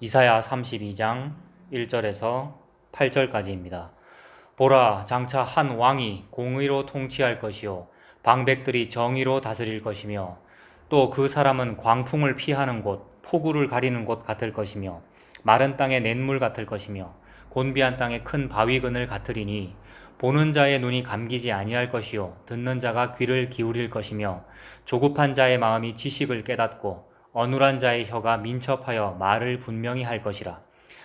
이사야 32장 1절에서 8절까지입니다. 보라, 장차 한 왕이 공의로 통치할 것이요 방백들이 정의로 다스릴 것이며 또 그 사람은 광풍을 피하는 곳, 폭우를 가리는 곳 같을 것이며 마른 땅의 냇물 같을 것이며 곤비한 땅의 큰 바위근을 같으리니 보는 자의 눈이 감기지 아니할 것이요 듣는 자가 귀를 기울일 것이며 조급한 자의 마음이 지식을 깨닫고 어눌한 자의 혀가 민첩하여 말을 분명히 할 것이라.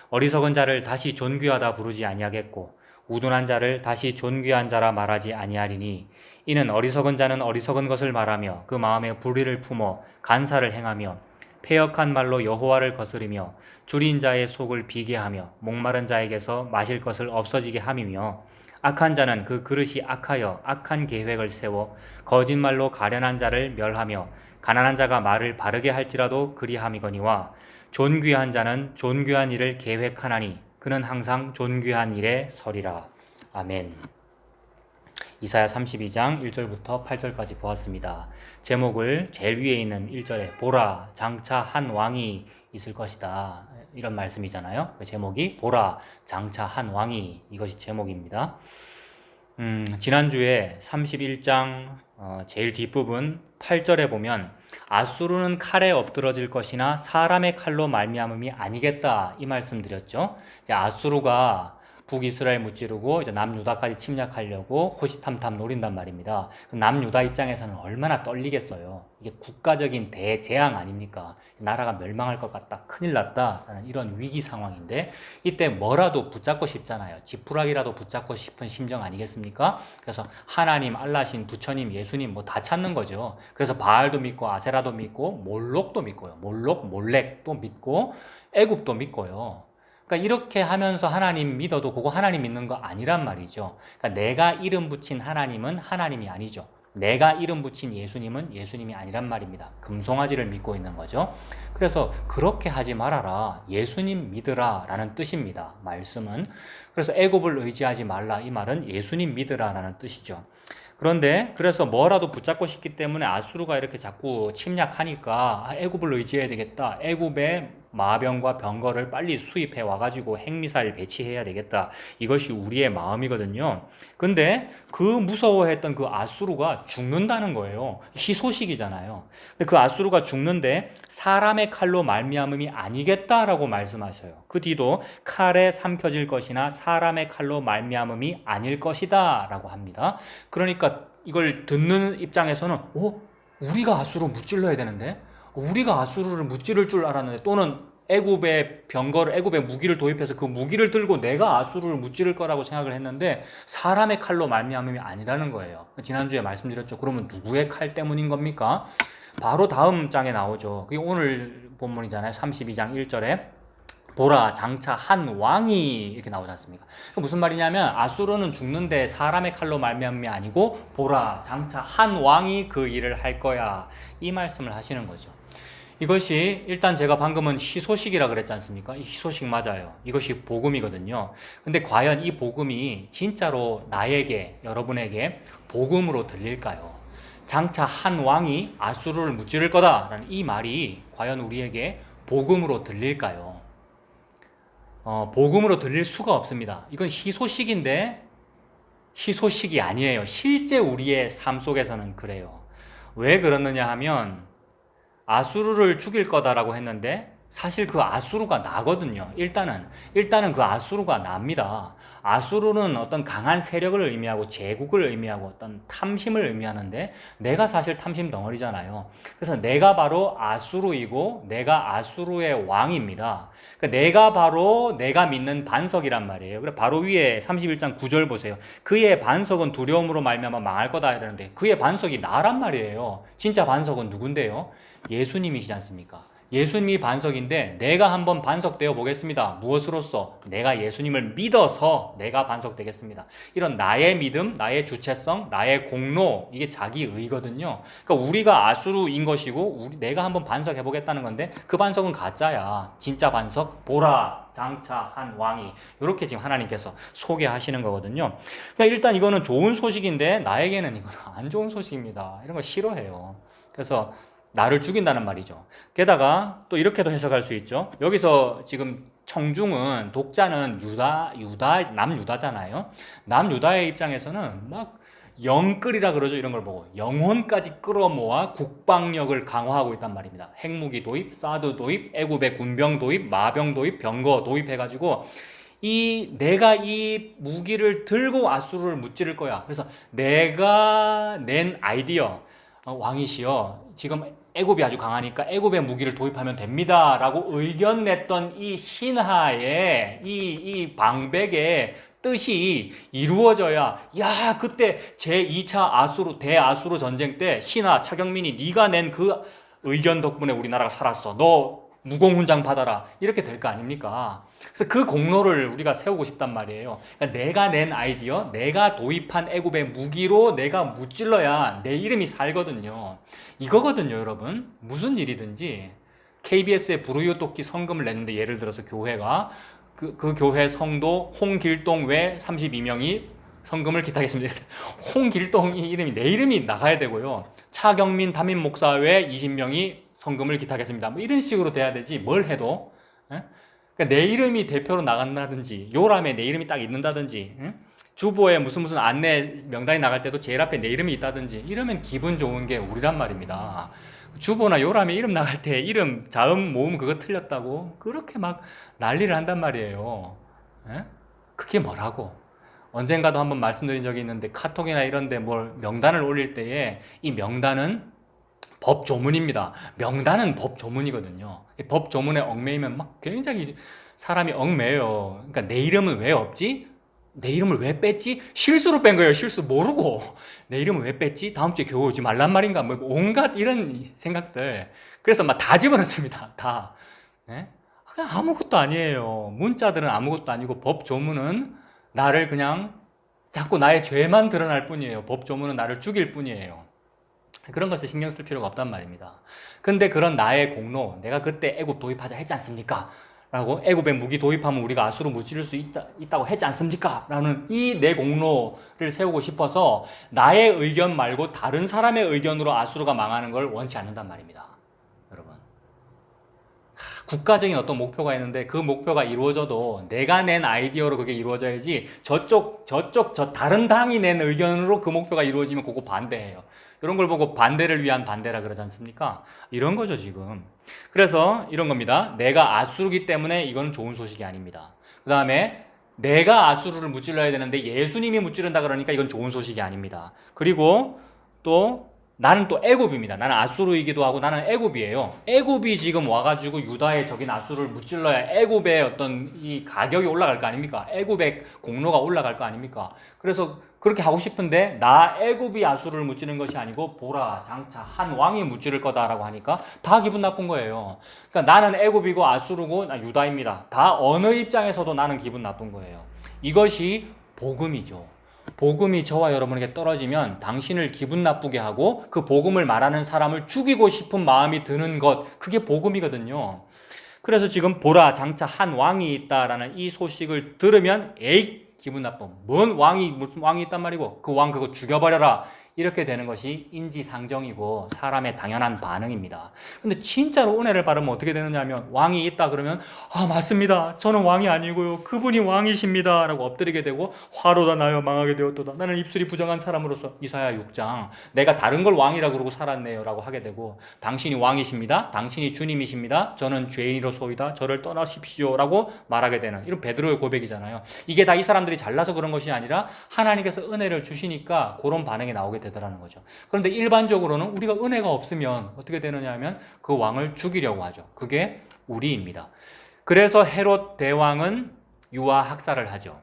어리석은 자를 다시 존귀하다 부르지 아니하겠고 우둔한 자를 다시 존귀한 자라 말하지 아니하리니 이는 어리석은 자는 어리석은 것을 말하며 그 마음에 불의를 품어 간사를 행하며 패역한 말로 여호와를 거스리며 줄인 자의 속을 비게 하며 목마른 자에게서 마실 것을 없어지게 함이며 악한 자는 그 그릇이 악하여 악한 계획을 세워 거짓말로 가련한 자를 멸하며 가난한 자가 말을 바르게 할지라도 그리함이거니와 존귀한 자는 존귀한 일을 계획하나니 그는 항상 존귀한 일에 서리라. 아멘. 이사야 32장 1절부터 8절까지 보았습니다. 제목을 제일 위에 있는 1절에 보라, 장차 한 왕이 있을 것이다, 이런 말씀이잖아요. 제목이 보라, 장차 한 왕이, 이것이 제목입니다. 지난주에 31장 제일 뒷부분 8절에 보면 아수르는 칼에 엎드러질 것이나 사람의 칼로 말미암음이 아니겠다, 이 말씀 드렸죠. 이제 아수르가 북이스라엘 무찌르고 이제 남유다까지 침략하려고 호시탐탐 노린단 말입니다. 남유다 입장에서는 얼마나 떨리겠어요. 이게 국가적인 대재앙 아닙니까? 나라가 멸망할 것 같다, 큰일 났다라는 이런 위기 상황인데 이때 뭐라도 붙잡고 싶잖아요. 지푸라기라도 붙잡고 싶은 심정 아니겠습니까? 그래서 하나님, 알라신, 부처님, 예수님 뭐 다 찾는 거죠. 그래서 바알도 믿고 아세라도 믿고 몰록도 믿고요. 몰록, 몰렉도 믿고 애굽도 믿고요. 그러니까 이렇게 하면서 하나님 믿어도 그거 하나님 믿는 거 아니란 말이죠. 그러니까 내가 이름 붙인 하나님은 하나님이 아니죠. 내가 이름 붙인 예수님은 예수님이 아니란 말입니다. 금송아지를 믿고 있는 거죠. 그래서 그렇게 하지 말아라, 예수님 믿으라 라는 뜻입니다. 말씀은. 그래서 애굽을 의지하지 말라, 이 말은 예수님 믿으라 라는 뜻이죠. 그런데 그래서 뭐라도 붙잡고 싶기 때문에 아수르가 이렇게 자꾸 침략하니까 애굽을 의지해야 되겠다, 애굽에 마병과 병거를 빨리 수입해 와가지고 핵미사일 배치해야 되겠다, 이것이 우리의 마음이거든요. 근데 그 무서워했던 그 아수르가 죽는다는 거예요. 희소식이잖아요. 근데 그 아수르가 죽는데 사람의 칼로 말미암음이 아니겠다라고 말씀하셔요. 그 뒤도 칼에 삼켜질 것이나 사람의 칼로 말미암음이 아닐 것이다 라고 합니다. 그러니까 이걸 듣는 입장에서는 우리가 아수르 무찔러야 되는데, 우리가 아수르를 무찌를 줄 알았는데, 또는 애굽의 병거를, 애굽의 무기를 도입해서 그 무기를 들고 내가 아수르를 무찌를 거라고 생각을 했는데 사람의 칼로 말미암음이 아니라는 거예요. 지난주에 말씀드렸죠. 그러면 누구의 칼 때문인 겁니까? 바로 다음 장에 나오죠. 그게 오늘 본문이잖아요. 32장 1절에 보라, 장차 한 왕이, 이렇게 나오지 않습니까? 무슨 말이냐면 아수르는 죽는데 사람의 칼로 말미암음이 아니고 보라, 장차 한 왕이 그 일을 할 거야, 이 말씀을 하시는 거죠. 이것이 일단 제가 방금은 희소식이라 그랬지 않습니까? 이 희소식 맞아요. 이것이 복음이거든요. 근데 과연 이 복음이 진짜로 나에게, 여러분에게 복음으로 들릴까요? 장차 한 왕이 아수르를 무찌를 거다라는 이 말이 과연 우리에게 복음으로 들릴까요? 복음으로 들릴 수가 없습니다. 이건 희소식인데 희소식이 아니에요. 실제 우리의 삶 속에서는 그래요. 왜 그러느냐 하면 아수르를 죽일 거다라고 했는데 사실 그 아수르가 나거든요. 일단은 그 아수르가 납니다. 아수르는 어떤 강한 세력을 의미하고 제국을 의미하고 어떤 탐심을 의미하는데 내가 사실 탐심 덩어리잖아요. 그래서 내가 바로 아수르이고 내가 아수르의 왕입니다. 그러니까 내가 바로 내가 믿는 반석이란 말이에요. 그래 바로 위에 31장 9절 보세요. 그의 반석은 두려움으로 말미암아 망할 거다 이러는데 그의 반석이 나란 말이에요. 진짜 반석은 누군데요? 예수님이시지 않습니까? 예수님이 반석인데 내가 한번 반석되어 보겠습니다. 무엇으로써? 내가 예수님을 믿어서 내가 반석되겠습니다. 이런 나의 믿음, 나의 주체성, 나의 공로, 이게 자기 의거든요. 그러니까 우리가 아수르인 것이고 내가 한번 반석해 보겠다는 건데 그 반석은 가짜야. 진짜 반석 보라, 장차 한 왕이, 이렇게 지금 하나님께서 소개하시는 거거든요. 그러니까 일단 이거는 좋은 소식인데 나에게는 이건 안 좋은 소식입니다. 이런 거 싫어해요. 그래서 나를 죽인다는 말이죠. 게다가 또 이렇게도 해석할 수 있죠. 여기서 지금 청중은 독자는 남유다잖아요. 남유다의 입장에서는 막 영끌이라 그러죠. 이런 걸 보고 영혼까지 끌어모아 국방력을 강화하고 있단 말입니다. 핵무기 도입, 사드 도입, 애굽의 군병 도입, 마병 도입, 병거 도입해가지고 내가 이 무기를 들고 아수르를 무찌를 거야. 그래서 내가 낸 아이디어, 왕이시여, 지금 애굽이 아주 강하니까 애굽의 무기를 도입하면 됩니다라고 의견 냈던 이 신하의 이 방백의 뜻이 이루어져야, 야, 그때 제2차 대아수르 전쟁 때 신하 차경민이 네가 낸 그 의견 덕분에 우리나라가 살았어. 너 무공훈장 받아라. 이렇게 될 거 아닙니까? 그래서 그 공로를 우리가 세우고 싶단 말이에요. 그러니까 내가 낸 아이디어, 내가 도입한 애굽의 무기로 내가 무찔러야 내 이름이 살거든요. 이거거든요, 여러분. 무슨 일이든지 KBS에 불우이웃돕기 성금을 냈는데, 예를 들어서 교회가 그 교회 성도 홍길동 외 32명이 성금을 기탁했습니다. 홍길동이 이름이, 내 이름이 나가야 되고요. 차경민 담임 목사 외 20명이 성금을 기탁했습니다. 뭐 이런 식으로 돼야 되지, 뭘 해도. 그러니까 내 이름이 대표로 나간다든지, 요람에 내 이름이 딱 있는다든지, 주보에 무슨 안내 명단이 나갈 때도 제일 앞에 내 이름이 있다든지, 이러면 기분 좋은 게 우리란 말입니다. 주보나 요람에 이름 나갈 때 이름, 자음, 모음 그거 틀렸다고 그렇게 막 난리를 한단 말이에요. 그게 뭐라고? 언젠가도 한번 말씀드린 적이 있는데, 카톡이나 이런데 뭘 명단을 올릴 때에 이 명단은 법 조문입니다. 명단은 법 조문이거든요. 법 조문에 얽매이면 막 굉장히 사람이 얽매여요. 그러니까 내 이름은 왜 없지? 내 이름을 왜 뺐지? 실수로 뺀 거예요. 실수 모르고. 내 이름을 왜 뺐지? 다음 주에 교회 오지 말란 말인가? 뭐 온갖 이런 생각들. 그래서 막 다 집어넣습니다. 다. 네? 그냥 아무것도 아니에요. 문자들은 아무것도 아니고 법 조문은 나를 그냥 자꾸 나의 죄만 드러날 뿐이에요. 법 조문은 나를 죽일 뿐이에요. 그런 것을 신경 쓸 필요가 없단 말입니다. 근데 그런 나의 공로, 내가 그때 애굽 도입하자 했지 않습니까? 라고, 애굽에 무기 도입하면 우리가 아수르 무찌를 수 있다고 했지 않습니까? 라는 이 내 공로를 세우고 싶어서 나의 의견 말고 다른 사람의 의견으로 아수르가 망하는 걸 원치 않는단 말입니다. 여러분, 국가적인 어떤 목표가 있는데 그 목표가 이루어져도 내가 낸 아이디어로 그게 이루어져야지, 저 다른 당이 낸 의견으로 그 목표가 이루어지면 그거 반대해요. 이런 걸 보고 반대를 위한 반대라 그러지 않습니까? 이런 거죠, 지금. 그래서 이런 겁니다. 내가 아수르기 때문에 이건 좋은 소식이 아닙니다. 그 다음에 내가 아수르를 무찔러야 되는데 예수님이 무찌른다 그러니까 이건 좋은 소식이 아닙니다. 그리고 또 나는 또 애굽입니다. 나는 아수르이기도 하고 나는 애굽이에요. 애굽이 지금 와가지고 유다의 적인 아수르를 무찔러야 애굽의 어떤 이 가격이 올라갈 거 아닙니까? 애굽의 공로가 올라갈 거 아닙니까? 그래서 그렇게 하고 싶은데, 나 애굽이 아수르를 무찌르는 것이 아니고 보라 장차 한 왕이 무찌를 거다라고 하니까 다 기분 나쁜 거예요. 그러니까 나는 애굽이고 아수르고 유다입니다. 다 어느 입장에서도 나는 기분 나쁜 거예요. 이것이 복음이죠. 복음이 저와 여러분에게 떨어지면 당신을 기분 나쁘게 하고 그 복음을 말하는 사람을 죽이고 싶은 마음이 드는 것, 그게 복음이거든요. 그래서 지금 보라 장차 한 왕이 있다라는 이 소식을 들으면 에이, 기분 나쁨. 무슨 왕이 있단 말이고, 그 왕 그거 죽여버려라. 이렇게 되는 것이 인지상정이고 사람의 당연한 반응입니다. 근데 진짜로 은혜를 받으면 어떻게 되느냐 하면, 왕이 있다 그러면 맞습니다. 저는 왕이 아니고요. 그분이 왕이십니다. 라고 엎드리게 되고, 화로다 나여 망하게 되었도다. 나는 입술이 부정한 사람으로서, 이사야 6장, 내가 다른 걸 왕이라 그러고 살았네요. 라고 하게 되고, 당신이 왕이십니다. 당신이 주님이십니다. 저는 죄인이로소이다. 저를 떠나십시오. 라고 말하게 되는, 이런 베드로의 고백이잖아요. 이게 다 이 사람들이 잘나서 그런 것이 아니라 하나님께서 은혜를 주시니까 그런 반응이 나오게 되더라는 거죠. 그런데 일반적으로는 우리가 은혜가 없으면 어떻게 되느냐 하면 그 왕을 죽이려고 하죠. 그게 우리입니다. 그래서 헤롯 대왕은 유아 학살을 하죠.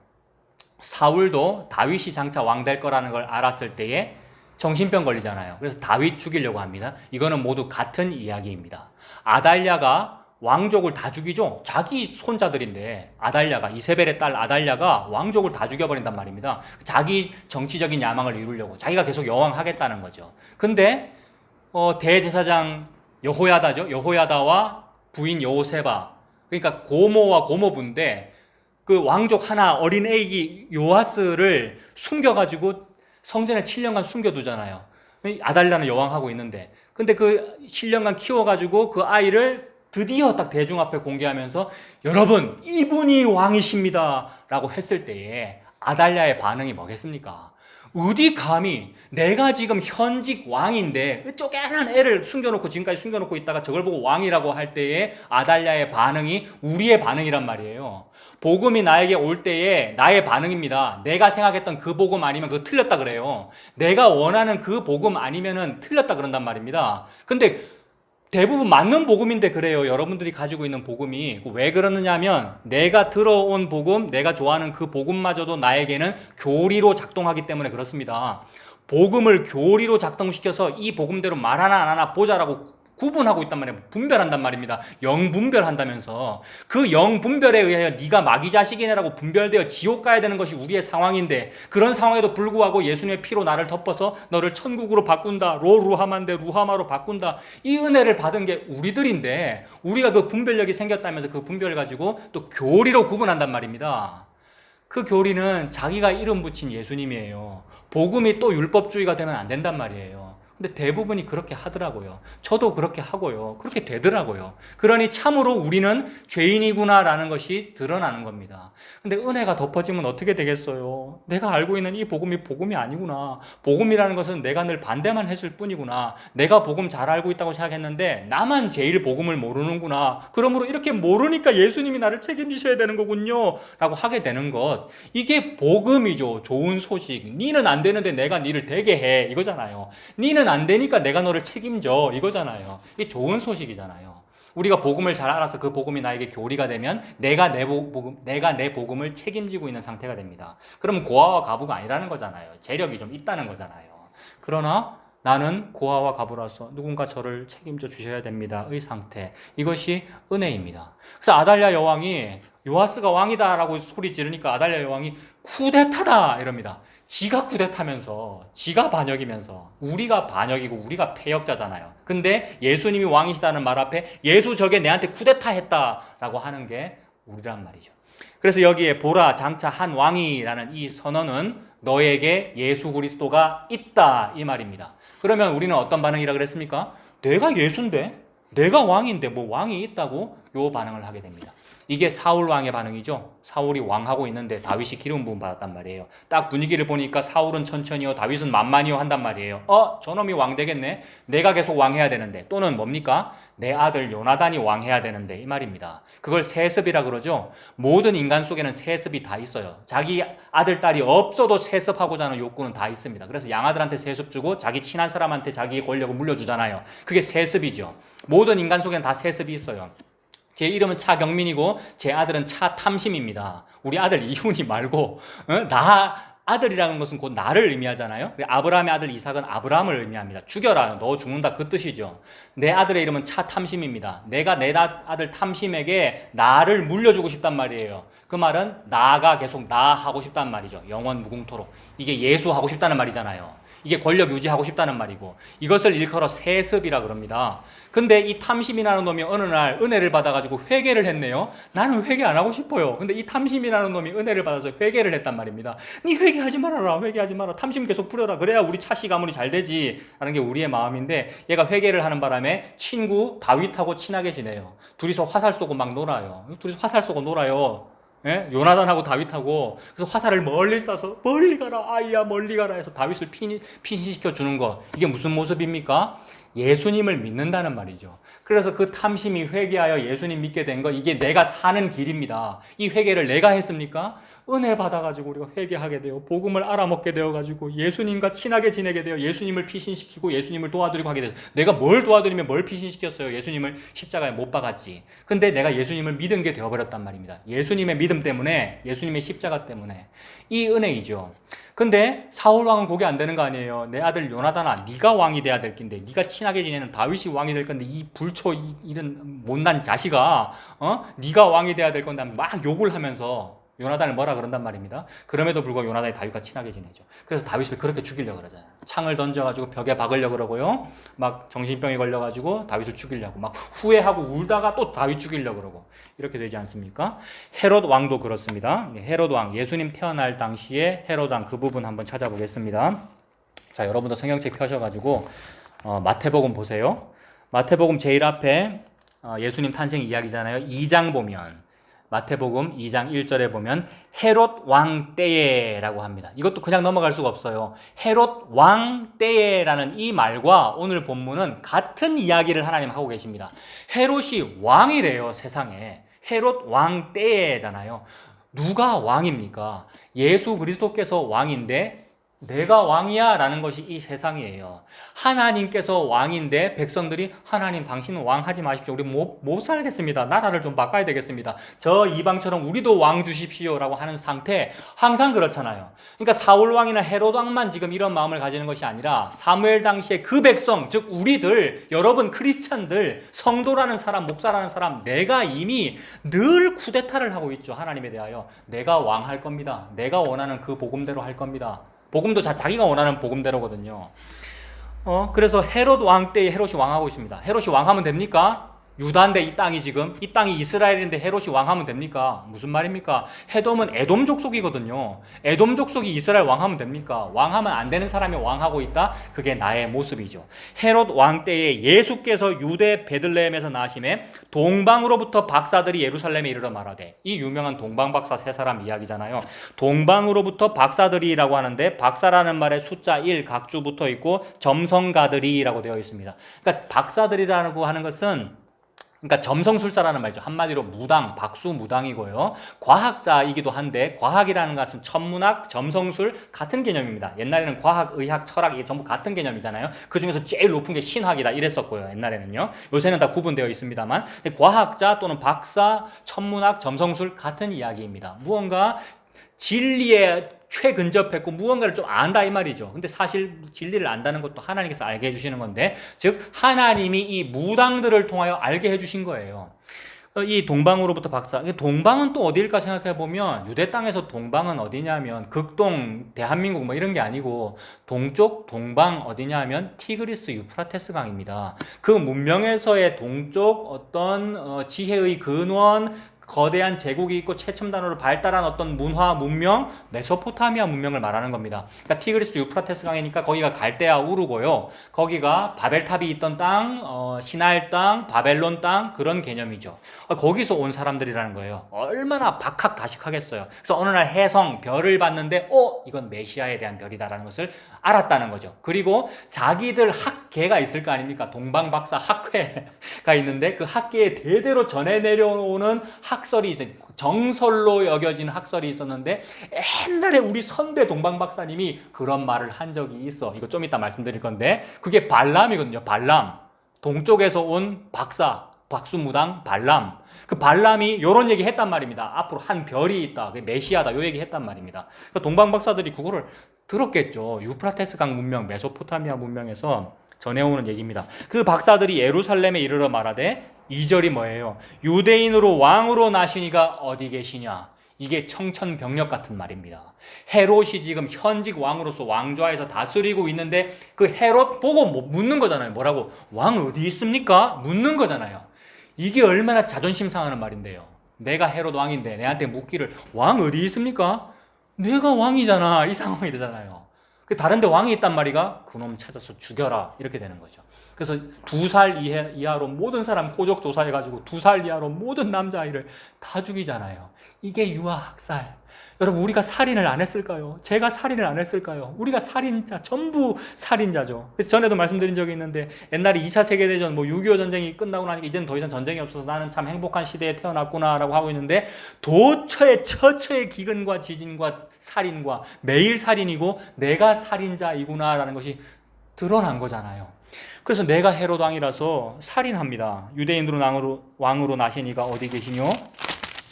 사울도 다윗이 장차 왕 될 거라는 걸 알았을 때에 정신병 걸리잖아요. 그래서 다윗 죽이려고 합니다. 이거는 모두 같은 이야기입니다. 아달랴가 왕족을 다 죽이죠. 자기 손자들인데, 아달랴가, 이세벨의 딸 아달랴가 왕족을 다 죽여버린단 말입니다. 자기 정치적인 야망을 이루려고 자기가 계속 여왕하겠다는 거죠. 근데 대제사장 여호야다죠. 여호야다와 부인 여호세바, 그러니까 고모와 고모부인데, 그 왕족 하나 어린 애기 요아스를 숨겨가지고 성전에 7년간 숨겨두잖아요. 아달랴는 여왕하고 있는데, 근데 그 신령간 키워가지고 그 아이를 드디어 딱 대중 앞에 공개하면서 여러분 이분이 왕이십니다 라고 했을 때에 아달랴의 반응이 뭐겠습니까? 어디 감히 내가 지금 현직 왕인데 쪼개난 애를 숨겨놓고 지금까지 숨겨놓고 있다가 저걸 보고 왕이라고 할 때에 아달랴의 반응이 우리의 반응이란 말이에요. 복음이 나에게 올 때에 나의 반응입니다. 내가 생각했던 그 복음 아니면 그거 틀렸다 그래요. 내가 원하는 그 복음 아니면은 틀렸다 그런단 말입니다. 근데 대부분 맞는 복음인데 그래요. 여러분들이 가지고 있는 복음이. 왜 그러느냐 하면 내가 들어온 복음, 내가 좋아하는 그 복음마저도 나에게는 교리로 작동하기 때문에 그렇습니다. 복음을 교리로 작동시켜서 이 복음대로 말하나 안 하나 보자라고 구분하고 있단 말이에요. 분별한단 말입니다. 영분별한다면서. 그 영분별에 의하여 네가 마귀 자식이네라고 분별되어 지옥 가야 되는 것이 우리의 상황인데, 그런 상황에도 불구하고 예수님의 피로 나를 덮어서 너를 천국으로 바꾼다, 로루하만데 루하마로 바꾼다, 이 은혜를 받은 게 우리들인데, 우리가 그 분별력이 생겼다면서 그 분별을 가지고 또 교리로 구분한단 말입니다. 그 교리는 자기가 이름 붙인 예수님이에요. 복음이 또 율법주의가 되면 안 된단 말이에요. 근데 대부분이 그렇게 하더라고요. 저도 그렇게 하고요. 그렇게 되더라고요. 그러니 참으로 우리는 죄인이구나라는 것이 드러나는 겁니다. 근데 은혜가 덮어지면 어떻게 되겠어요? 내가 알고 있는 이 복음이 복음이 아니구나. 복음이라는 것은 내가 늘 반대만 했을 뿐이구나. 내가 복음 잘 알고 있다고 생각했는데 나만 제일 복음을 모르는구나. 그러므로 이렇게 모르니까 예수님이 나를 책임지셔야 되는 거군요 라고 하게 되는 것. 이게 복음이죠. 좋은 소식. 니는 안 되는데 내가 니를 되게 해. 이거잖아요. 니는 안 되니까 내가 너를 책임져 이거잖아요. 이게 좋은 소식이잖아요. 우리가 복음을 잘 알아서 그 복음이 나에게 교리가 되면 내가 내 복음을 책임지고 있는 상태가 됩니다. 그러면 고아와 과부가 아니라는 거잖아요. 재력이 좀 있다는 거잖아요. 그러나 나는 고아와 과부라서 누군가 저를 책임져 주셔야 됩니다의 상태. 이것이 은혜입니다. 그래서 아달랴 여왕이 요아스가 왕이다라고 소리 지르니까 아달랴 여왕이 쿠데타다 이럽니다. 지가 쿠데타면서, 지가 반역이면서, 우리가 반역이고 우리가 패역자잖아요. 근데 예수님이 왕이시다는 말 앞에 예수 저게 내한테 쿠데타 했다라고 하는 게 우리란 말이죠. 그래서 여기에 보라 장차 한 왕이라는 이 선언은 너에게 예수 그리스도가 있다 이 말입니다. 그러면 우리는 어떤 반응이라 그랬습니까? 내가 예수인데? 내가 왕인데 뭐 왕이 있다고? 요 반응을 하게 됩니다. 이게 사울 왕의 반응이죠. 사울이 왕하고 있는데 다윗이 기름 부음 받았단 말이에요. 딱 분위기를 보니까 사울은 천천히요, 다윗은 만만히요 한단 말이에요. 저놈이 왕 되겠네. 내가 계속 왕해야 되는데. 또는 뭡니까? 내 아들 요나단이 왕해야 되는데 이 말입니다. 그걸 세습이라 그러죠. 모든 인간 속에는 세습이 다 있어요. 자기 아들 딸이 없어도 세습하고자 하는 욕구는 다 있습니다. 그래서 양아들한테 세습 주고 자기 친한 사람한테 자기 권력을 물려주잖아요. 그게 세습이죠. 모든 인간 속에는 다 세습이 있어요. 제 이름은 차경민이고 제 아들은 차탐심입니다. 우리 아들 이훈이 말고 나 아들이라는 것은 곧 나를 의미하잖아요. 아브라함의 아들 이삭은 아브라함을 의미합니다. 죽여라, 너 죽는다 그 뜻이죠. 내 아들의 이름은 차탐심입니다. 내가 내 아들 탐심에게 나를 물려주고 싶단 말이에요. 그 말은 나가 계속 나 하고 싶단 말이죠. 영원 무궁토록. 이게 예수 하고 싶다는 말이잖아요. 이게 권력 유지하고 싶다는 말이고, 이것을 일컬어 세습이라 그럽니다. 근데 이 탐심이라는 놈이 어느 날 은혜를 받아가지고 회개를 했네요. 나는 회개 안 하고 싶어요. 근데 이 탐심이라는 놈이 은혜를 받아서 회개를 했단 말입니다. 니 회개하지 말아라, 회개하지 마라. 탐심 계속 부려라. 그래야 우리 차씨 가문이 잘 되지. 라는 게 우리의 마음인데, 얘가 회개를 하는 바람에 친구 다윗하고 친하게 지내요. 둘이서 화살 쏘고 막 놀아요. 둘이서 화살 쏘고 놀아요. 예? 요나단하고 다윗하고. 그래서 화살을 멀리 쏴서 멀리 가라 아이야 멀리 가라 해서 다윗을 피신시켜 주는 것. 이게 무슨 모습입니까? 예수님을 믿는다는 말이죠. 그래서 그 탐심이 회개하여 예수님 믿게 된 거, 이게 내가 사는 길입니다. 이 회개를 내가 했습니까? 은혜 받아가지고 우리가 회개하게 돼요. 복음을 알아먹게 되어가지고 예수님과 친하게 지내게 돼요. 예수님을 피신시키고 예수님을 도와드리고 하게 돼요. 내가 뭘 도와드리면 뭘 피신시켰어요? 예수님을 십자가에 못 박았지. 근데 내가 예수님을 믿은 게 되어버렸단 말입니다. 예수님의 믿음 때문에, 예수님의 십자가 때문에. 이 은혜이죠. 근데 사울 왕은 그게 안 되는 거 아니에요. 내 아들 요나단아, 네가 왕이 돼야 될 건데, 네가 친하게 지내는 다윗이 왕이 될 건데, 이 불초 이런 못난 자식아, 네가 왕이 돼야 될 건데 막 욕을 하면서 요나단을 뭐라 그런단 말입니다. 그럼에도 불구하고 요나단이 다윗과 친하게 지내죠. 그래서 다윗을 그렇게 죽이려고 그러잖아요. 창을 던져가지고 벽에 박으려고 그러고요. 막 정신병이 걸려가지고 다윗을 죽이려고 막 후회하고 울다가 또 다윗 죽이려고 그러고 이렇게 되지 않습니까? 헤롯 왕도 그렇습니다. 헤롯 왕, 예수님 태어날 당시에 헤롯 왕 그 부분 한번 찾아보겠습니다. 자, 여러분도 성경책 펴셔가지고 마태복음 보세요. 마태복음 제일 앞에 예수님 탄생 이야기잖아요. 2장 보면 마태복음 2장 1절에 보면 헤롯 왕 때에라고 합니다. 이것도 그냥 넘어갈 수가 없어요. 헤롯 왕 때에라는 이 말과 오늘 본문은 같은 이야기를 하나님 하고 계십니다. 헤롯이 왕이래요, 세상에. 헤롯 왕 때에잖아요. 누가 왕입니까? 예수 그리스도께서 왕인데 내가 왕이야 라는 것이 이 세상이에요. 하나님께서 왕인데 백성들이 하나님 당신은 왕하지 마십시오. 우리 못 살겠습니다. 나라를 좀 바꿔야 되겠습니다. 저 이방처럼 우리도 왕 주십시오 라고 하는 상태 항상 그렇잖아요. 그러니까 사울 왕이나 헤롯 왕만 지금 이런 마음을 가지는 것이 아니라 사무엘 당시에 그 백성, 즉 우리들, 여러분 크리스천들, 성도라는 사람, 목사라는 사람, 내가 이미 늘 쿠데타를 하고 있죠. 하나님에 대하여. 내가 왕할 겁니다. 내가 원하는 그 복음대로 할 겁니다. 복음도 자기가 원하는 복음대로거든요. 그래서 헤롯 왕 때에 헤롯이 왕하고 있습니다. 헤롯이 왕하면 됩니까? 유다인데 이 땅이 이스라엘인데 헤롯이 왕하면 됩니까? 무슨 말입니까? 헤돔은 에돔 족속이거든요. 에돔 족속이 이스라엘 왕하면 됩니까? 왕하면 안 되는 사람이 왕하고 있다? 그게 나의 모습이죠. 헤롯 왕 때에 예수께서 유대 베들레헴에서 나심에 동방으로부터 박사들이 예루살렘에 이르러 말하되, 이 유명한 동방박사 세 사람 이야기잖아요. 동방으로부터 박사들이라고 하는데 박사라는 말에 숫자 1 각주 붙어 있고 점성가들이라고 되어 있습니다. 그러니까 박사들이라고 하는 것은 그러니까 점성술사라는 말이죠. 한마디로 무당, 박수무당이고요. 과학자이기도 한데 과학이라는 것은 천문학, 점성술 같은 개념입니다. 옛날에는 과학, 의학, 철학 이게 전부 같은 개념이잖아요. 그 중에서 제일 높은 게 신학이다 이랬었고요. 옛날에는요. 요새는 다 구분되어 있습니다만 과학자 또는 박사, 천문학, 점성술 같은 이야기입니다. 무언가 진리에 최근접했고 무언가를 좀 안다 이 말이죠. 근데 사실 진리를 안다는 것도 하나님께서 알게 해주시는 건데, 즉 하나님이 이 무당들을 통하여 알게 해주신 거예요. 이 동방으로부터 박사, 동방은 또 어디일까 생각해 보면 유대 땅에서 동방은 어디냐면 극동, 대한민국 뭐 이런 게 아니고 동쪽, 동방 어디냐면 티그리스 유프라테스 강입니다. 그 문명에서의 동쪽 어떤 지혜의 근원, 거대한 제국이 있고 최첨단으로 발달한 어떤 문화, 문명, 메소포타미아 문명을 말하는 겁니다. 그러니까 티그리스 유프라테스 강이니까 거기가 갈대아 우르고요. 거기가 바벨탑이 있던 땅, 시날 땅, 바벨론 땅 그런 개념이죠. 거기서 온 사람들이라는 거예요. 얼마나 박학다식하겠어요. 그래서 어느 날 해성, 별을 봤는데 이건 메시아에 대한 별이다라는 것을 알았다는 거죠. 그리고 자기들 학계가 있을 거 아닙니까? 동방박사 학회가 있는데 그 학계에 대대로 전해 내려오는 학설이 있어요. 정설로 여겨지는 학설이 있었는데 옛날에 우리 선배 동방박사님이 그런 말을 한 적이 있어. 이거 좀 이따 말씀드릴 건데 그게 발람이거든요. 발람. 동쪽에서 온 박사, 박수무당 발람. 그 발람이 이런 얘기 했단 말입니다. 앞으로 한 별이 있다. 그게 메시아다. 요 얘기 했단 말입니다. 그러니까 동방박사들이 그거를 들었겠죠. 유프라테스 강 문명, 메소포타미아 문명에서 전해오는 얘기입니다. 그 박사들이 예루살렘에 이르러 말하되 2절이 뭐예요? 유대인으로 왕으로 나시니가 어디 계시냐? 이게 청천벽력 같은 말입니다. 헤롯이 지금 현직 왕으로서 왕좌에서 다스리고 있는데 그 헤롯 보고 묻는 거잖아요. 뭐라고? 왕 어디 있습니까? 묻는 거잖아요. 이게 얼마나 자존심 상하는 말인데요. 내가 헤롯 왕인데 내한테 묻기를 왕 어디 있습니까? 내가 왕이잖아. 이 상황이 되잖아요. 다른데 왕이 있단 말이가 그놈 찾아서 죽여라 이렇게 되는 거죠. 그래서 2살 이하로 모든 사람 호적 조사해가지고 2살 이하로 모든 남자아이를 다 죽이잖아요. 이게 유아학살. 여러분 우리가 살인을 안 했을까요? 제가 살인을 안 했을까요? 우리가 살인자, 전부 살인자죠. 그래서 전에도 말씀드린 적이 있는데 옛날에 2차 세계대전, 6.25 전쟁이 끝나고 나니까 이제는 더 이상 전쟁이 없어서 나는 참 행복한 시대에 태어났구나라고 하고 있는데 도처에 처처의 기근과 지진과 살인과 매일 살인이고 내가 살인자이구나라는 것이 드러난 거잖아요. 그래서 내가 헤롯 왕이라서 살인합니다. 유대인으로 왕으로 나시니가 어디 계시뇨?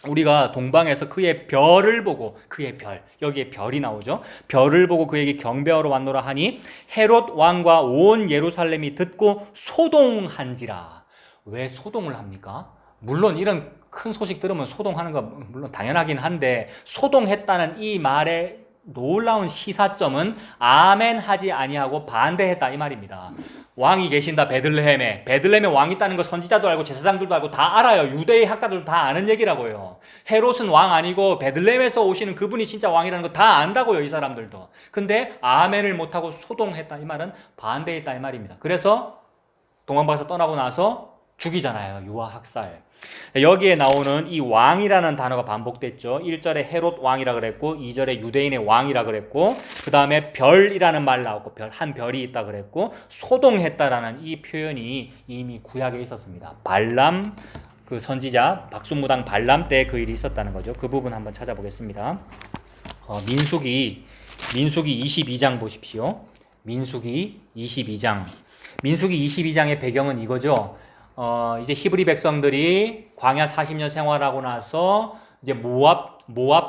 우리가 동방에서 그의 별을 보고 그의 별, 여기에 별이 나오죠. 별을 보고 그에게 경배하러 왔노라 하니 헤롯 왕과 온 예루살렘이 듣고 소동한지라. 왜 소동을 합니까? 물론 이런 큰 소식 들으면 소동하는 거 물론 당연하긴 한데 소동했다는 이 말의 놀라운 시사점은 아멘 하지 아니하고 반대했다 이 말입니다. 왕이 계신다. 베들레헴에 왕이 있다는 거 선지자도 알고 제사장들도 알고 다 알아요. 유대의 학자들도 다 아는 얘기라고요. 헤롯은 왕 아니고 베들레헴에서 오시는 그분이 진짜 왕이라는 거 다 안다고요. 이 사람들도. 근데 아멘을 못하고 소동했다. 이 말은 반대했다. 이 말입니다. 그래서 동방박사 떠나고 나서 죽이잖아요. 유아 학살. 여기에 나오는 이 왕이라는 단어가 반복됐죠. 1절에 헤롯 왕이라 그랬고 2절에 유대인의 왕이라 그랬고 그 다음에 별이라는 말 나왔고 한 별이 있다 그랬고 소동했다라는 이 표현이 이미 구약에 있었습니다. 발람 그 선지자 박수무당 발람 때 그 일이 있었다는 거죠. 그 부분 한번 찾아보겠습니다. 민수기 22장 보십시오. 민수기 22장의 배경은 이거죠. 이제 히브리 백성들이 광야 40년 생활하고 나서 이제 모압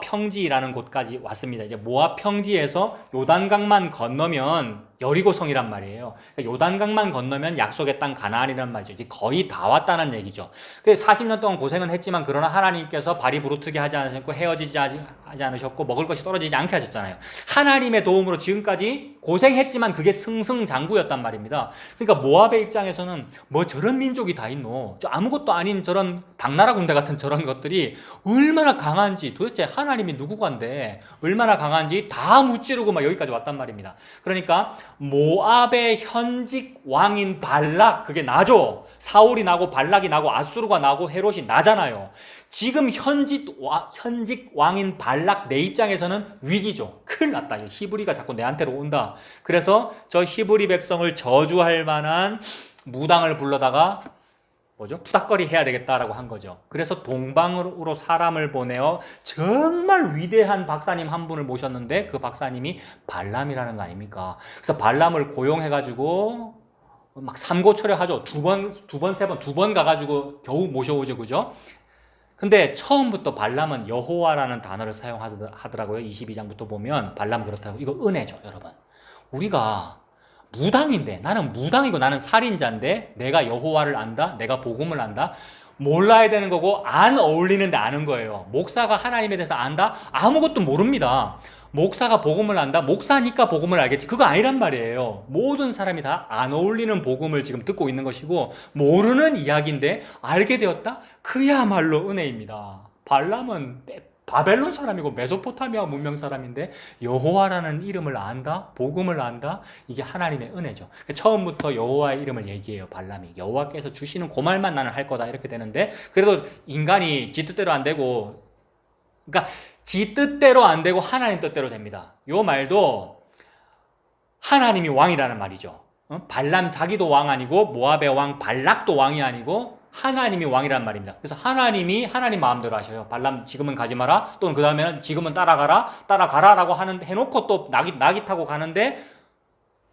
평지라는 곳까지 왔습니다. 이제 모압 평지에서 요단강만 건너면 여리고성이란 말이에요. 그러니까 요단강만 건너면 약속의 땅 가나안이란 말이죠. 이제 거의 다 왔다는 얘기죠. 40년 동안 고생은 했지만 그러나 하나님께서 발이 부르트게 하지 않으셨고 헤어지지 하지 않으셨고 먹을 것이 떨어지지 않게 하셨잖아요. 하나님의 도움으로 지금까지 고생했지만 그게 승승장구였단 말입니다. 그러니까 모압의 입장에서는 뭐 저런 민족이 다 있노? 아무것도 아닌 저런 당나라 군대 같은 저런 것들이 얼마나 강한지 도대체 하나님이 누구간데 얼마나 강한지 다 무찌르고 막 여기까지 왔단 말입니다. 그러니까 모압의 현직 왕인 발락, 그게 나죠. 사울이 나고 발락이 나고 아수르가 나고 헤롯이 나잖아요. 지금 현직 왕인 발락 내 입장에서는 위기죠. 큰일 났다. 히브리가 자꾸 내한테로 온다. 그래서 저 히브리 백성을 저주할 만한 무당을 불러다가 푸닥거리 해야 되겠다라고 한 거죠. 그래서 동방으로 사람을 보내어 정말 위대한 박사님 한 분을 모셨는데 그 박사님이 발람이라는 거 아닙니까? 그래서 발람을 고용해가지고 막 삼고초려하죠. 두 번 가가지고 겨우 모셔오죠. 그죠? 근데 처음부터 발람은 여호와라는 단어를 사용하더라고요. 22장부터 보면 발람 그렇다고. 이거 은혜죠, 여러분. 우리가 무당인데, 나는 무당이고 나는 살인자인데 내가 여호와를 안다? 내가 복음을 안다? 몰라야 되는 거고 안 어울리는데 아는 거예요. 목사가 하나님에 대해서 안다? 아무것도 모릅니다. 목사가 복음을 안다? 목사니까 복음을 알겠지. 그거 아니란 말이에요. 모든 사람이 다 안 어울리는 복음을 지금 듣고 있는 것이고 모르는 이야기인데 알게 되었다? 그야말로 은혜입니다. 발람은 바벨론 사람이고 메소포타미아 문명 사람인데 여호와라는 이름을 안다? 복음을 안다? 이게 하나님의 은혜죠. 처음부터 여호와의 이름을 얘기해요. 발람이. 여호와께서 주시는 그 말만 나는 할 거다 이렇게 되는데 그래도 인간이 지 뜻대로 안 되고 그러니까 지 뜻대로 안 되고 하나님 뜻대로 됩니다. 요 말도 하나님이 왕이라는 말이죠. 발람 자기도 왕 아니고 모압의 왕 발락도 왕이 아니고 하나님이 왕이란 말입니다. 그래서 하나님이 하나님 마음대로 하셔요. 발람 지금은 가지 마라. 또는 그 다음에는 지금은 따라가라라고 해놓고 또 낙이 타고 가는데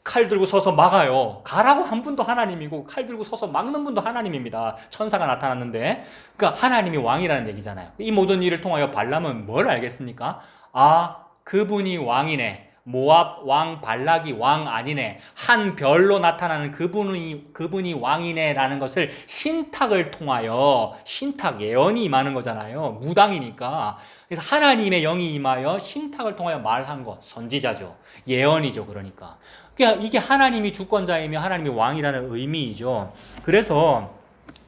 칼 들고 서서 막아요. 가라고 한 분도 하나님이고 칼 들고 서서 막는 분도 하나님입니다. 천사가 나타났는데 그러니까 하나님이 왕이라는 얘기잖아요. 이 모든 일을 통하여 발람은 뭘 알겠습니까? 아, 그분이 왕이네. 모압 왕 발락이 왕 아니네. 한 별로 나타나는 그분이 왕이네라는 것을 신탁을 통하여 신탁 예언이 임하는 거잖아요. 무당이니까. 그래서 하나님의 영이 임하여 신탁을 통하여 말한 것 선지자죠. 예언이죠. 그러니까 이게 하나님이 주권자이며 하나님이 왕이라는 의미이죠. 그래서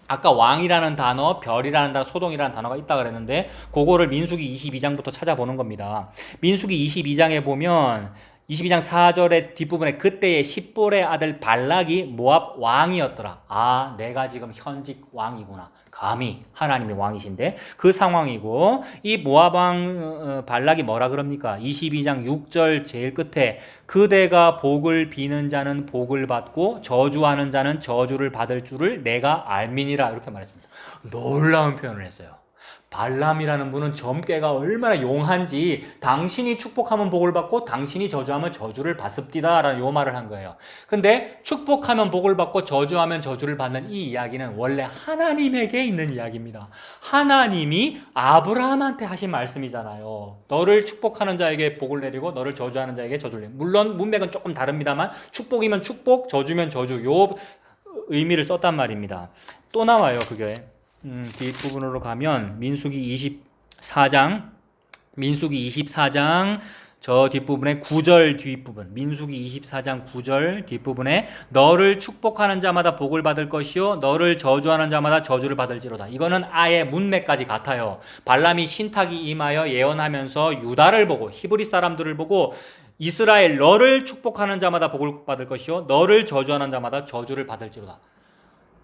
아까 왕이라는 단어, 별이라는 단어, 소동이라는 단어가 있다 그랬는데 그거를 민수기 22장부터 찾아보는 겁니다. 민수기 22장에 보면 22장 4절의 뒷부분에 그때의 십볼의 아들 발락이 모압 왕이었더라. 아, 내가 지금 현직 왕이구나. 감히 하나님의 왕이신데 그 상황이고 이 모압 왕 발락이 뭐라 그럽니까? 22장 6절 제일 끝에 그대가 복을 비는 자는 복을 받고 저주하는 자는 저주를 받을 줄을 내가 알미니라 이렇게 말했습니다. 놀라운 표현을 했어요. 발람이라는 분은 점괘가 얼마나 용한지 당신이 축복하면 복을 받고 당신이 저주하면 저주를 받습디다 라는 요 말을 한 거예요. 근데 축복하면 복을 받고 저주하면 저주를 받는 이 이야기는 원래 하나님에게 있는 이야기입니다. 하나님이 아브라함한테 하신 말씀이잖아요. 너를 축복하는 자에게 복을 내리고 너를 저주하는 자에게 저주를 내리고 물론 문맥은 조금 다릅니다만 축복이면 축복, 저주면 저주 요 의미를 썼단 말입니다. 또 나와요 그게. 뒷부분으로 가면 민수기 24장 저 뒷부분에 9절 뒷부분, 민수기 24장 9절 뒷부분에 너를 축복하는 자마다 복을 받을 것이요 너를 저주하는 자마다 저주를 받을지로다. 이거는 아예 문맥까지 같아요. 발람이 신탁이 임하여 예언하면서 유다를 보고 히브리 사람들을 보고 이스라엘 너를 축복하는 자마다 복을 받을 것이요 너를 저주하는 자마다 저주를 받을지로다.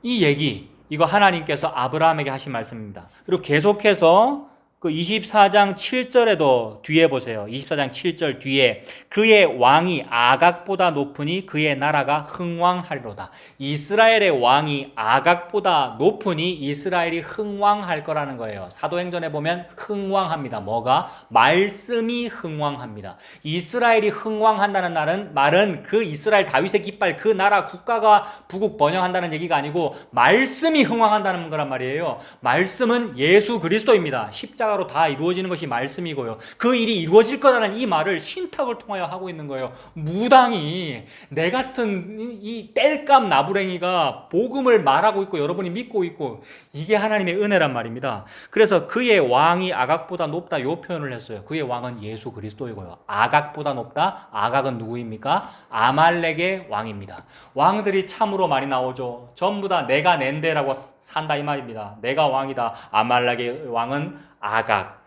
이 얘기, 이거 하나님께서 아브라함에게 하신 말씀입니다. 그리고 계속해서 그 24장 7절에도 뒤에 보세요. 24장 7절 뒤에 그의 왕이 아각보다 높으니 그의 나라가 흥왕하리로다. 이스라엘의 왕이 아각보다 높으니 이스라엘이 흥왕할 거라는 거예요. 사도행전에 보면 흥왕합니다. 뭐가? 말씀이 흥왕합니다. 이스라엘이 흥왕한다는 말은 그 이스라엘 다윗의 깃발 그 나라 국가가 부국 번영한다는 얘기가 아니고 말씀이 흥왕한다는 거란 말이에요. 말씀은 예수 그리스도입니다. 십자가로 다 이루어지는 것이 말씀이고요. 그 일이 이루어질 거라는 이 말을 신탁을 통하여 하고 있는 거예요. 무당이 내 같은 이 땔감 나부랭이가 복음을 말하고 있고 여러분이 믿고 있고 이게 하나님의 은혜란 말입니다. 그래서 그의 왕이 아각보다 높다 이 표현을 했어요. 그의 왕은 예수 그리스도이고요. 아각보다 높다. 아각은 누구입니까? 아말렉의 왕입니다. 왕들이 참으로 많이 나오죠. 전부 다 내가 낸데라고 산다 이 말입니다. 내가 왕이다. 아말렉의 왕은 아각,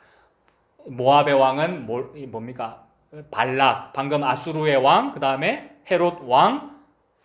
모압의 왕은 뭡니까? 발락, 방금 아수르의 왕, 그 다음에 헤롯 왕,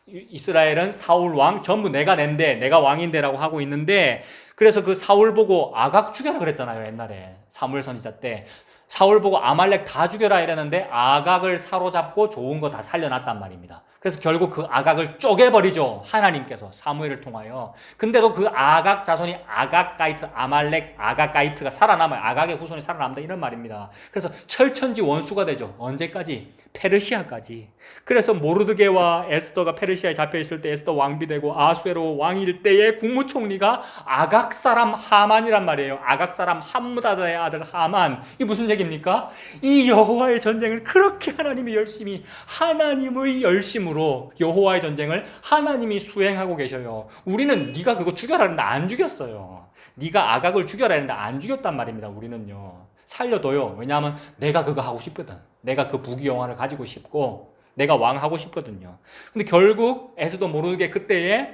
이스라엘은 사울 왕, 전부 내가 낸데, 내가 왕인데라고 하고 있는데, 그래서 그 사울 보고 아각 죽여라 그랬잖아요, 옛날에. 사무엘 선지자 때. 사울 보고 아말렉 다 죽여라 이랬는데 아각을 사로잡고 좋은 거 다 살려놨단 말입니다. 그래서 결국 그 아각을 쪼개버리죠. 하나님께서 사무엘을 통하여. 근데도 그 아각 자손이 아각가이트, 아말렉 아각가이트가 살아남아요. 아각의 후손이 살아남다 이런 말입니다. 그래서 철천지 원수가 되죠. 언제까지? 페르시아까지. 그래서 모르드게와 에스더가 페르시아에 잡혀있을 때 에스더 왕비되고 아수에로 왕일 때의 국무총리가 아각 사람 하만이란 말이에요. 아각 사람 함무다다의 아들 하만. 이게 무슨 얘기입니까? 이 여호와의 전쟁을 그렇게 하나님이 열심히 하나님의 열심으로 여호와의 전쟁을 하나님이 수행하고 계셔요. 우리는 네가 그거 죽여라 했는데 안 죽였어요. 네가 아각을 죽여라 했는데 안 죽였단 말입니다. 우리는요. 살려둬요. 왜냐하면 내가 그거 하고 싶거든. 내가 그 부귀영화를 가지고 싶고 내가 왕 하고 싶거든요. 근데 결국 에스더 모르게 그때에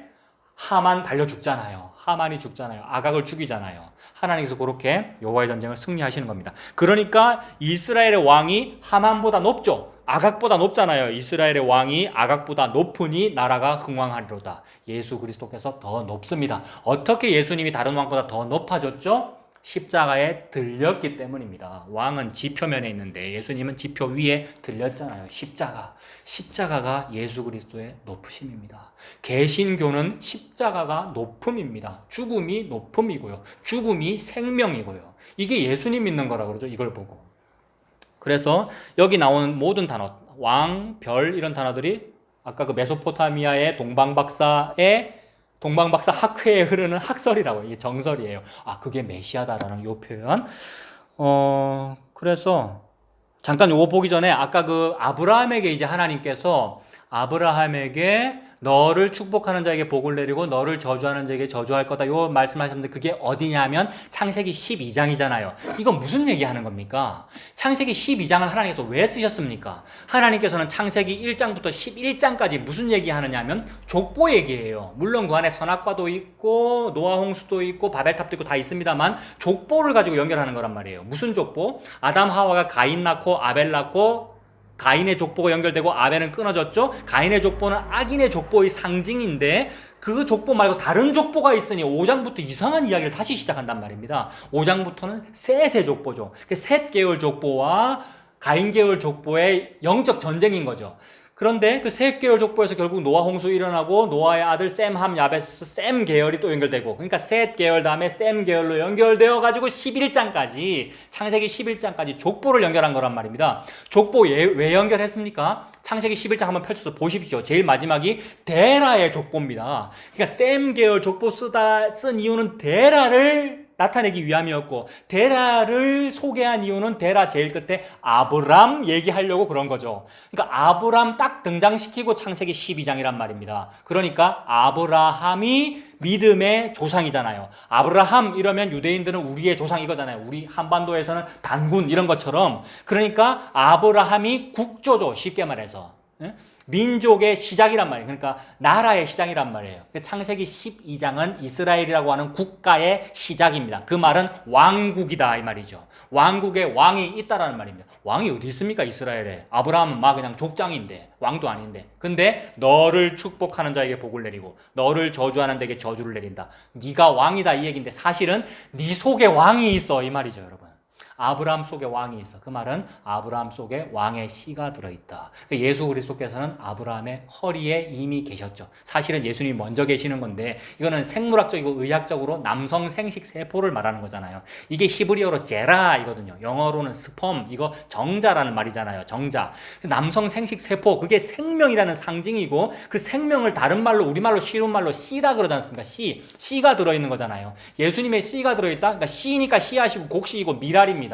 하만 달려 죽잖아요. 하만이 죽잖아요. 아각을 죽이잖아요. 하나님께서 그렇게 여호와의 전쟁을 승리하시는 겁니다. 그러니까 이스라엘의 왕이 하만보다 높죠. 아각보다 높잖아요. 이스라엘의 왕이 아각보다 높으니 나라가 흥왕하리로다. 예수 그리스도께서 더 높습니다. 어떻게 예수님이 다른 왕보다 더 높아졌죠? 십자가에 들렸기 때문입니다. 왕은 지표면에 있는데 예수님은 지표 위에 들렸잖아요. 십자가가 예수 그리스도의 높으심입니다. 개신교는 십자가가 높음입니다. 죽음이 높음이고요. 죽음이 생명이고요. 이게 예수님 믿는 거라 그러죠. 이걸 보고. 그래서 여기 나오는 모든 단어, 왕, 별 이런 단어들이 아까 그 메소포타미아의 동방박사 학회에 흐르는 학설이라고, 이게 정설이에요. 아, 그게 메시아다라는 요 표현. 그래서 잠깐 요거 보기 전에 아까 그 아브라함에게 이제 하나님께서 아브라함에게 너를 축복하는 자에게 복을 내리고 너를 저주하는 자에게 저주할 거다 요 말씀하셨는데 그게 어디냐면 창세기 12장이잖아요. 이건 무슨 얘기하는 겁니까? 창세기 12장을 하나님께서 왜 쓰셨습니까? 하나님께서는 창세기 1장부터 11장까지 무슨 얘기하느냐면 족보 얘기예요. 물론 그 안에 선악과도 있고 노아 홍수도 있고 바벨탑도 있고 다 있습니다만 족보를 가지고 연결하는 거란 말이에요. 무슨 족보? 아담 하와가 가인 낳고 아벨 낳고 가인의 족보가 연결되고 아벨은 끊어졌죠. 가인의 족보는 악인의 족보의 상징인데 그 족보 말고 다른 족보가 있으니 5장부터 이상한 이야기를 다시 시작한단 말입니다. 5장부터는 셋의 족보죠. 셋 계열 족보와 가인 계열 족보의 영적 전쟁인 거죠. 그런데 그 셋 계열 족보에서 결국 노아 홍수 일어나고 노아의 아들 셈, 함, 야베스, 셈 계열이 또 연결되고 그러니까 셋 계열 다음에 셈 계열로 연결되어 가지고 11장까지 창세기 11장까지 족보를 연결한 거란 말입니다. 족보 왜 연결했습니까? 창세기 11장 한번 펼쳐서 보십시오. 제일 마지막이 데라의 족보입니다. 그러니까 셈 계열 족보 쓴 이유는 데라를 나타내기 위함이었고, 데라를 소개한 이유는 데라 제일 끝에 아브람 얘기하려고 그런 거죠. 그러니까 아브람 딱 등장시키고 창세기 12장이란 말입니다. 그러니까 아브라함이 믿음의 조상이잖아요. 아브라함 이러면 유대인들은 우리의 조상 이거잖아요. 우리 한반도에서는 단군 이런 것처럼. 그러니까 아브라함이 국조죠. 쉽게 말해서. 민족의 시작이란 말이에요. 그러니까 나라의 시작이란 말이에요. 창세기 12장은 이스라엘이라고 하는 국가의 시작입니다. 그 말은 왕국이다 이 말이죠. 왕국에 왕이 있다라는 말입니다. 왕이 어디 있습니까? 이스라엘에. 아브라함은 막 그냥 족장인데, 왕도 아닌데. 근데 너를 축복하는 자에게 복을 내리고 너를 저주하는 자에게 저주를 내린다. 네가 왕이다 이 얘기인데 사실은 네 속에 왕이 있어 이 말이죠, 여러분. 아브라함 속에 왕이 있어. 그 말은 아브라함 속에 왕의 씨가 들어있다. 예수 그리스도께서는 아브라함의 허리에 이미 계셨죠. 사실은 예수님이 먼저 계시는 건데 이거는 생물학적이고 의학적으로 남성 생식 세포를 말하는 거잖아요. 이게 히브리어로 제라이거든요. 영어로는 스펌, 이거 정자라는 말이잖아요. 정자. 남성 생식 세포, 그게 생명이라는 상징이고 그 생명을 다른 말로 우리말로 쉬운 말로 씨라 그러지 않습니까? 씨가 들어있는 거잖아요. 예수님의 씨가 들어있다. 그러니까 씨니까 씨앗이고 곡식이고 미랄입니다.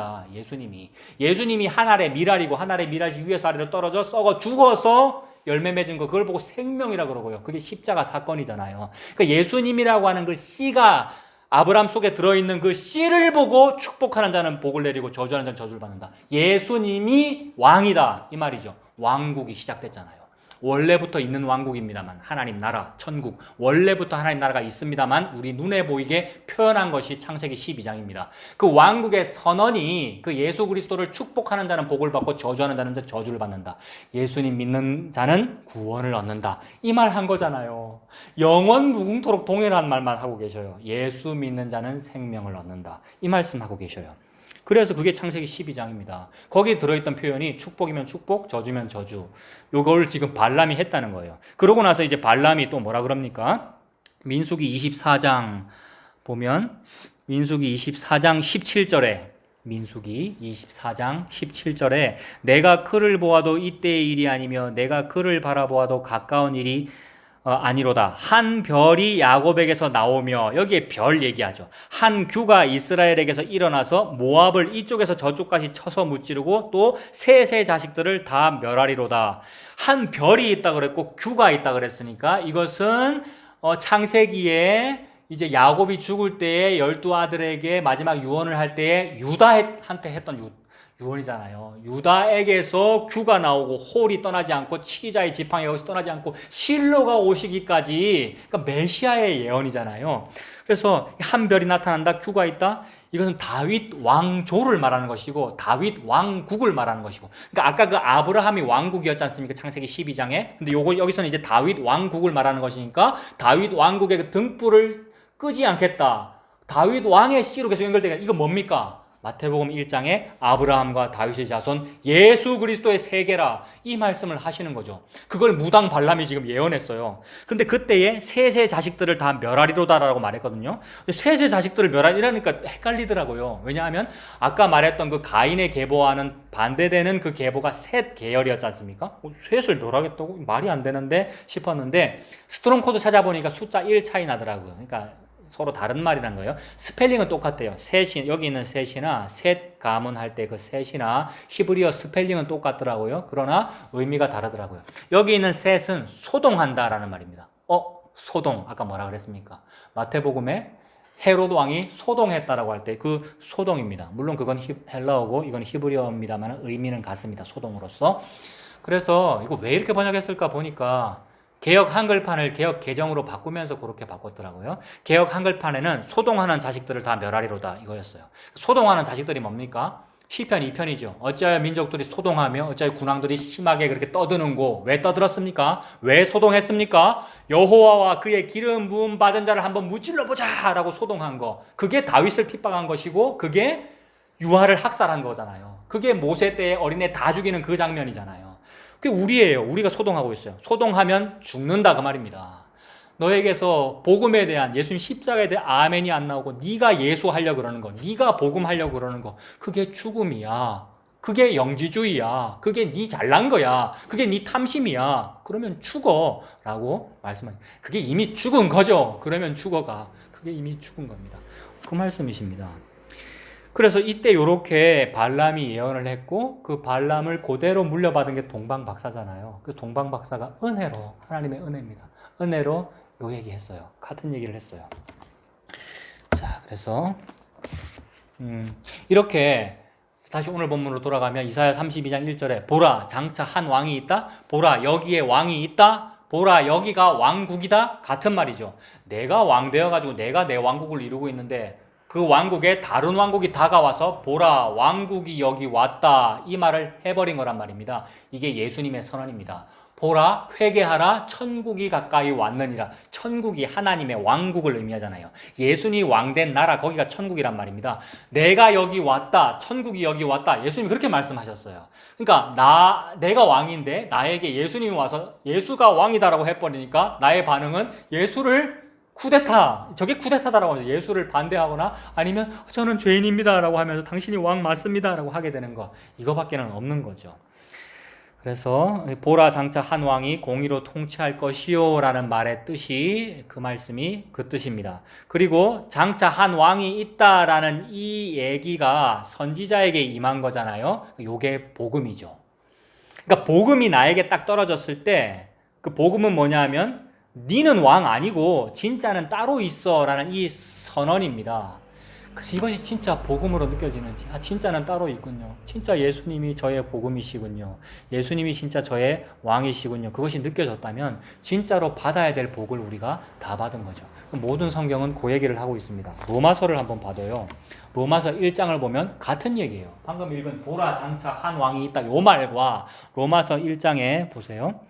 예수님이 한 알의 미랄이고 한 알의 미랄이 위에서 아래로 떨어져 썩어 죽어서 열매 맺은 거, 그걸 보고 생명이라 그러고요. 그게 십자가 사건이잖아요. 그러니까 예수님이라고 하는 그 씨가 아브라함 속에 들어있는 그 씨를 보고 축복하는 자는 복을 내리고 저주하는 자는 저주를 받는다. 예수님이 왕이다 이 말이죠. 왕국이 시작됐잖아요. 원래부터 있는 왕국입니다만, 하나님 나라, 천국, 원래부터 하나님 나라가 있습니다만 우리 눈에 보이게 표현한 것이 창세기 12장입니다. 그 왕국의 선언이 그 예수 그리스도를 축복하는 자는 복을 받고 저주하는 자는 저주를 받는다. 예수님 믿는 자는 구원을 얻는다. 이 말 한 거잖아요. 영원 무궁토록 동일한 말만 하고 계셔요. 예수 믿는 자는 생명을 얻는다. 이 말씀하고 계셔요. 그래서 그게 창세기 12장입니다. 거기에 들어있던 표현이 축복이면 축복, 저주면 저주. 요걸 지금 발람이 했다는 거예요. 그러고 나서 이제 발람이 또 뭐라 그럽니까? 민수기 24장 보면 민수기 24장 17절에 민수기 24장 17절에 내가 그를 보아도 이때의 일이 아니며 내가 그를 바라보아도 가까운 일이 아니로다. 한 별이 야곱에게서 나오며, 여기에 별 얘기하죠. 한 규가 이스라엘에게서 일어나서 모압을 이쪽에서 저쪽까지 쳐서 무찌르고 또 셋의 자식들을 다 멸하리로다. 한 별이 있다 그랬고 규가 있다 그랬으니까 이것은 창세기에 이제 야곱이 죽을 때에 12아들에게 마지막 유언을 할 때에 유다한테 했던 유언이잖아요. 유다에게서 규가 나오고 홀이 떠나지 않고 치자의 지팡이가 여기서 떠나지 않고 실로가 오시기까지, 그러니까 메시아의 예언이잖아요. 그래서 한 별이 나타난다, 규가 있다. 이것은 다윗 왕조를 말하는 것이고 다윗 왕국을 말하는 것이고, 그러니까 아까 그 아브라함이 왕국이었지 않습니까? 창세기 12장에. 근데 여기서는 이제 다윗 왕국을 말하는 것이니까 다윗 왕국의 그 등불을 끄지 않겠다. 다윗 왕의 씨로 계속 연결되게. 이거 뭡니까? 마태복음 1장에 아브라함과 다윗의 자손 예수 그리스도의 세계라 이 말씀을 하시는 거죠. 그걸 무당 발람이 지금 예언했어요. 근데 그때에 셋의 자식들을 다 멸하리로다라고 말했거든요. 셋의 자식들을 멸하리라니까 헷갈리더라고요. 왜냐하면 아까 말했던 그 가인의 계보와는 반대되는 그 계보가 셋 계열이었지 않습니까? 셋을 멸하겠다고? 말이 안 되는데 싶었는데 스트롱 코드 찾아보니까 숫자 1 차이 나더라고요. 그러니까 서로 다른 말이란 거예요. 스펠링은 똑같대요. 셋이, 여기 있는 셋이나 셋 가문할 때 그 셋이나 히브리어 스펠링은 똑같더라고요. 그러나 의미가 다르더라고요. 여기 있는 셋은 소동한다라는 말입니다. 소동. 아까 뭐라 그랬습니까? 마태복음에 헤롯 왕이 소동했다라고 할 때 그 소동입니다. 물론 그건 헬라어고 이건 히브리어입니다만 의미는 같습니다. 소동으로서. 그래서 이거 왜 이렇게 번역했을까 보니까 개역 한글판을 개역 개정으로 바꾸면서 그렇게 바꿨더라고요. 개역 한글판에는 소동하는 자식들을 다 멸하리로다 이거였어요. 소동하는 자식들이 뭡니까? 시편 2편이죠. 어찌하여 민족들이 소동하며 어찌하여 군왕들이 심하게 그렇게 떠드는고. 왜 떠들었습니까? 왜 소동했습니까? 여호와와 그의 기름 부음 받은 자를 한번 무찔러보자 라고 소동한 거. 그게 다윗을 핍박한 것이고 그게 유아를 학살한 거잖아요. 그게 모세 때에 어린애 다 죽이는 그 장면이잖아요. 그게 우리예요. 우리가 소동하고 있어요. 소동하면 죽는다 그 말입니다. 너에게서 복음에 대한, 예수님 십자가에 대한 아멘이 안 나오고 네가 예수 하려고 그러는 거, 네가 복음 하려고 그러는 거, 그게 죽음이야. 그게 영지주의야. 그게 네 잘난 거야. 그게 네 탐심이야. 그러면 죽어 라고 말씀하세요. 그게 이미 죽은 거죠. 그러면 죽어가. 그게 이미 죽은 겁니다. 그 말씀이십니다. 그래서 이때 요렇게 발람이 예언을 했고 그 발람을 그대로 물려받은 게 동방박사잖아요. 그 동방박사가 은혜로, 하나님의 은혜입니다. 은혜로 요 얘기했어요. 같은 얘기를 했어요. 자, 그래서 이렇게 다시 오늘 본문으로 돌아가면 이사야 32장 1절에 보라 장차 한 왕이 있다. 보라 여기에 왕이 있다. 보라 여기가 왕국이다. 같은 말이죠. 내가 왕 되어가지고 내가 내 왕국을 이루고 있는데 그 왕국에 다른 왕국이 다가와서 보라 왕국이 여기 왔다 이 말을 해버린 거란 말입니다. 이게 예수님의 선언입니다. 보라 회개하라 천국이 가까이 왔느니라. 천국이 하나님의 왕국을 의미하잖아요. 예수님이 왕된 나라 거기가 천국이란 말입니다. 내가 여기 왔다 천국이 여기 왔다 예수님이 그렇게 말씀하셨어요. 그러니까 내가 왕인데 나에게 예수님이 와서 예수가 왕이다라고 해버리니까 나의 반응은 예수를 쿠데타, 저게 쿠데타다라고 하면서 예수를 반대하거나 아니면 저는 죄인입니다라고 하면서 당신이 왕 맞습니다라고 하게 되는 거 이거밖에는 없는 거죠. 그래서 보라 장차 한 왕이 공의로 통치할 것이요 라는 말의 뜻이 그 말씀이 그 뜻입니다. 그리고 장차 한 왕이 있다라는 이 얘기가 선지자에게 임한 거잖아요. 요게 복음이죠. 그러니까 복음이 나에게 딱 떨어졌을 때 그 복음은 뭐냐 하면 니는 왕 아니고 진짜는 따로 있어 라는 이 선언입니다. 그래서 이것이 진짜 복음으로 느껴지는지 진짜는 따로 있군요. 진짜 예수님이 저의 복음이시군요. 예수님이 진짜 저의 왕이시군요. 그것이 느껴졌다면 진짜로 받아야 될 복을 우리가 다 받은 거죠. 모든 성경은 그 얘기를 하고 있습니다. 로마서를 한번 봐도요. 로마서 1장을 보면 같은 얘기예요. 방금 읽은 보라 장차 한 왕이 있다 요 말과 로마서 1장에 보세요.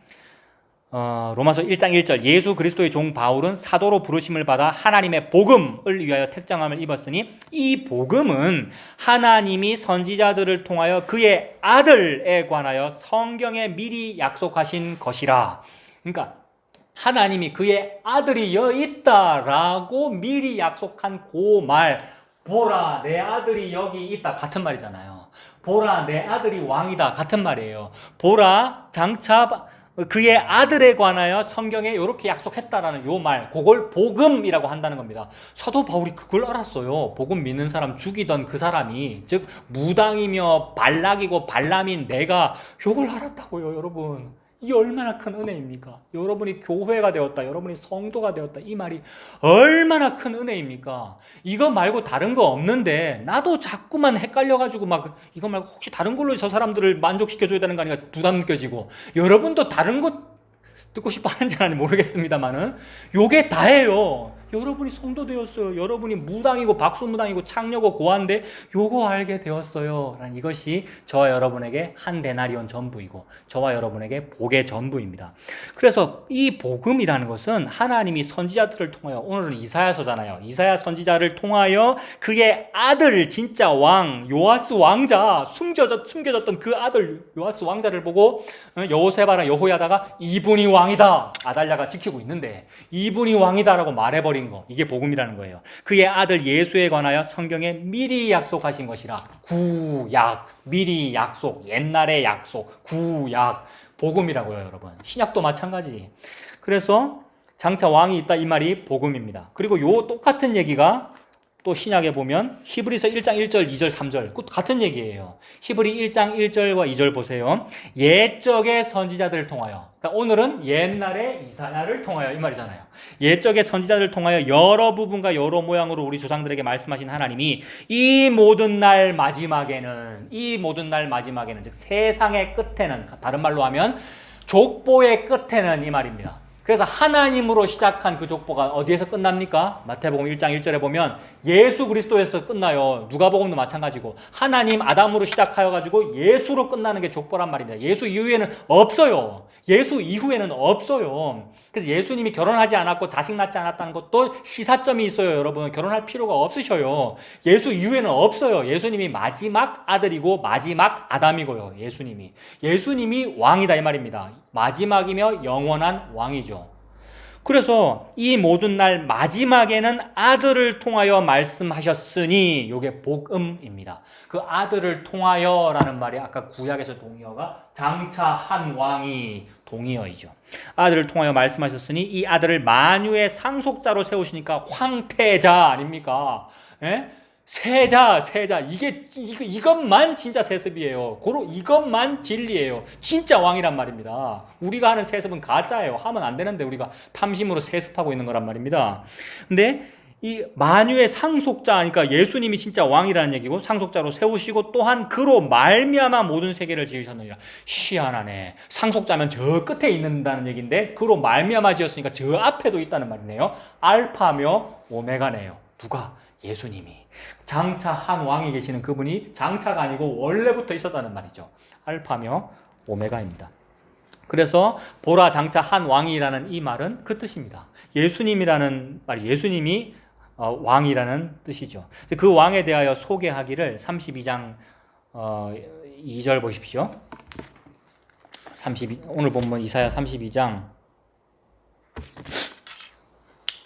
로마서 1장 1절 예수 그리스도의 종 바울은 사도로 부르심을 받아 하나님의 복음을 위하여 택정함을 입었으니 이 복음은 하나님이 선지자들을 통하여 그의 아들에 관하여 성경에 미리 약속하신 것이라. 그러니까 하나님이 그의 아들이 여기 있다라고 미리 약속한 그 말 보라 내 아들이 여기 있다 같은 말이잖아요. 보라 내 아들이 왕이다 같은 말이에요. 보라 장차 그의 아들에 관하여 성경에 이렇게 약속했다라는 요 말, 그걸 복음이라고 한다는 겁니다. 사도 바울이 그걸 알았어요. 복음 믿는 사람 죽이던 그 사람이, 즉 무당이며 발락이고 발람인 내가 요걸 알았다고요, 여러분. 이게 얼마나 큰 은혜입니까? 여러분이 교회가 되었다, 여러분이 성도가 되었다, 이 말이 얼마나 큰 은혜입니까? 이거 말고 다른 거 없는데 나도 자꾸만 헷갈려가지고 막 이거 말고 혹시 다른 걸로 저 사람들을 만족시켜줘야 되는 거 아닌가 부담 느껴지고, 여러분도 다른 거 듣고 싶어 하는지 아닌지 모르겠습니다만은 요게 다예요. 여러분이 성도 되었어요. 여러분이 무당이고 박수무당이고 창녀고 고아인데 요거 알게 되었어요. 라는 이것이 저와 여러분에게 한 데나리온 전부이고 저와 여러분에게 복의 전부입니다. 그래서 이 복음이라는 것은 하나님이 선지자들을 통하여, 오늘은 이사야서잖아요. 이사야 선지자를 통하여 그의 아들 진짜 왕 요아스 왕자, 숨겨졌던 그 아들 요아스 왕자를 보고 여호세바랑 여호야다가 이분이 왕이다, 아달랴가 지키고 있는데 이분이 왕이다라고 말해버린 거, 이게 복음이라는 거예요. 그의 아들 예수에 관하여 성경에 미리 약속하신 것이라. 구약, 미리 약속, 옛날의 약속, 구약, 복음이라고요, 여러분. 신약도 마찬가지. 그래서 장차 왕이 있다 이 말이 복음입니다. 그리고 요 똑같은 얘기가 또 신약에 보면 히브리서 1장 1절 2절 3절 그것도 같은 얘기예요. 히브리 1장 1절과 2절 보세요. 옛적의 선지자들을 통하여, 그러니까 오늘은 옛날의 이사야를 통하여 이 말이잖아요. 옛적의 선지자들을 통하여 여러 부분과 여러 모양으로 우리 조상들에게 말씀하신 하나님이 이 모든 날 마지막에는 즉 세상의 끝에는, 다른 말로 하면 족보의 끝에는 이 말입니다. 그래서 하나님으로 시작한 그 족보가 어디에서 끝납니까? 마태복음 1장 1절에 보면 예수 그리스도에서 끝나요. 누가복음도 마찬가지고 하나님 아담으로 시작하여가지고 예수로 끝나는 게 족보란 말입니다. 예수 이후에는 없어요. 예수 이후에는 없어요. 그래서 예수님이 결혼하지 않았고 자식 낳지 않았다는 것도 시사점이 있어요. 여러분, 결혼할 필요가 없으셔요. 예수 이후에는 없어요. 예수님이 마지막 아들이고 마지막 아담이고요. 예수님이 왕이다 이 말입니다. 마지막이며 영원한 왕이죠. 그래서 이 모든 날 마지막에는 아들을 통하여 말씀하셨으니, 이게 복음입니다. 그 아들을 통하여라는 말이 아까 구약에서 동의어가 장차 한 왕이 동의어이죠. 아들을 통하여 말씀하셨으니 이 아들을 만유의 상속자로 세우시니까 황태자 아닙니까? 예? 세자. 이것만 진짜 세습이에요. 이것만 진리예요. 진짜 왕이란 말입니다. 우리가 하는 세습은 가짜예요. 하면 안 되는데 우리가 탐심으로 세습하고 있는 거란 말입니다. 근데 이 만유의 상속자, 그러니까 예수님이 진짜 왕이라는 얘기고 상속자로 세우시고 또한 그로 말미암아 모든 세계를 지으셨느니라. 희한하네. 상속자면 저 끝에 있는다는 얘기인데 그로 말미암아 지었으니까 저 앞에도 있다는 말이네요. 알파며 오메가네요. 누가? 예수님이. 장차 한 왕이 계시는 그분이 장차가 아니고 원래부터 있었다는 말이죠. 알파며 오메가입니다. 그래서 보라 장차 한 왕이라는 이 말은 그 뜻입니다. 예수님이라는 말이 예수님이 왕이라는 뜻이죠. 그 왕에 대하여 소개하기를 32장 2절 보십시오. 오늘 본문 이사야 32장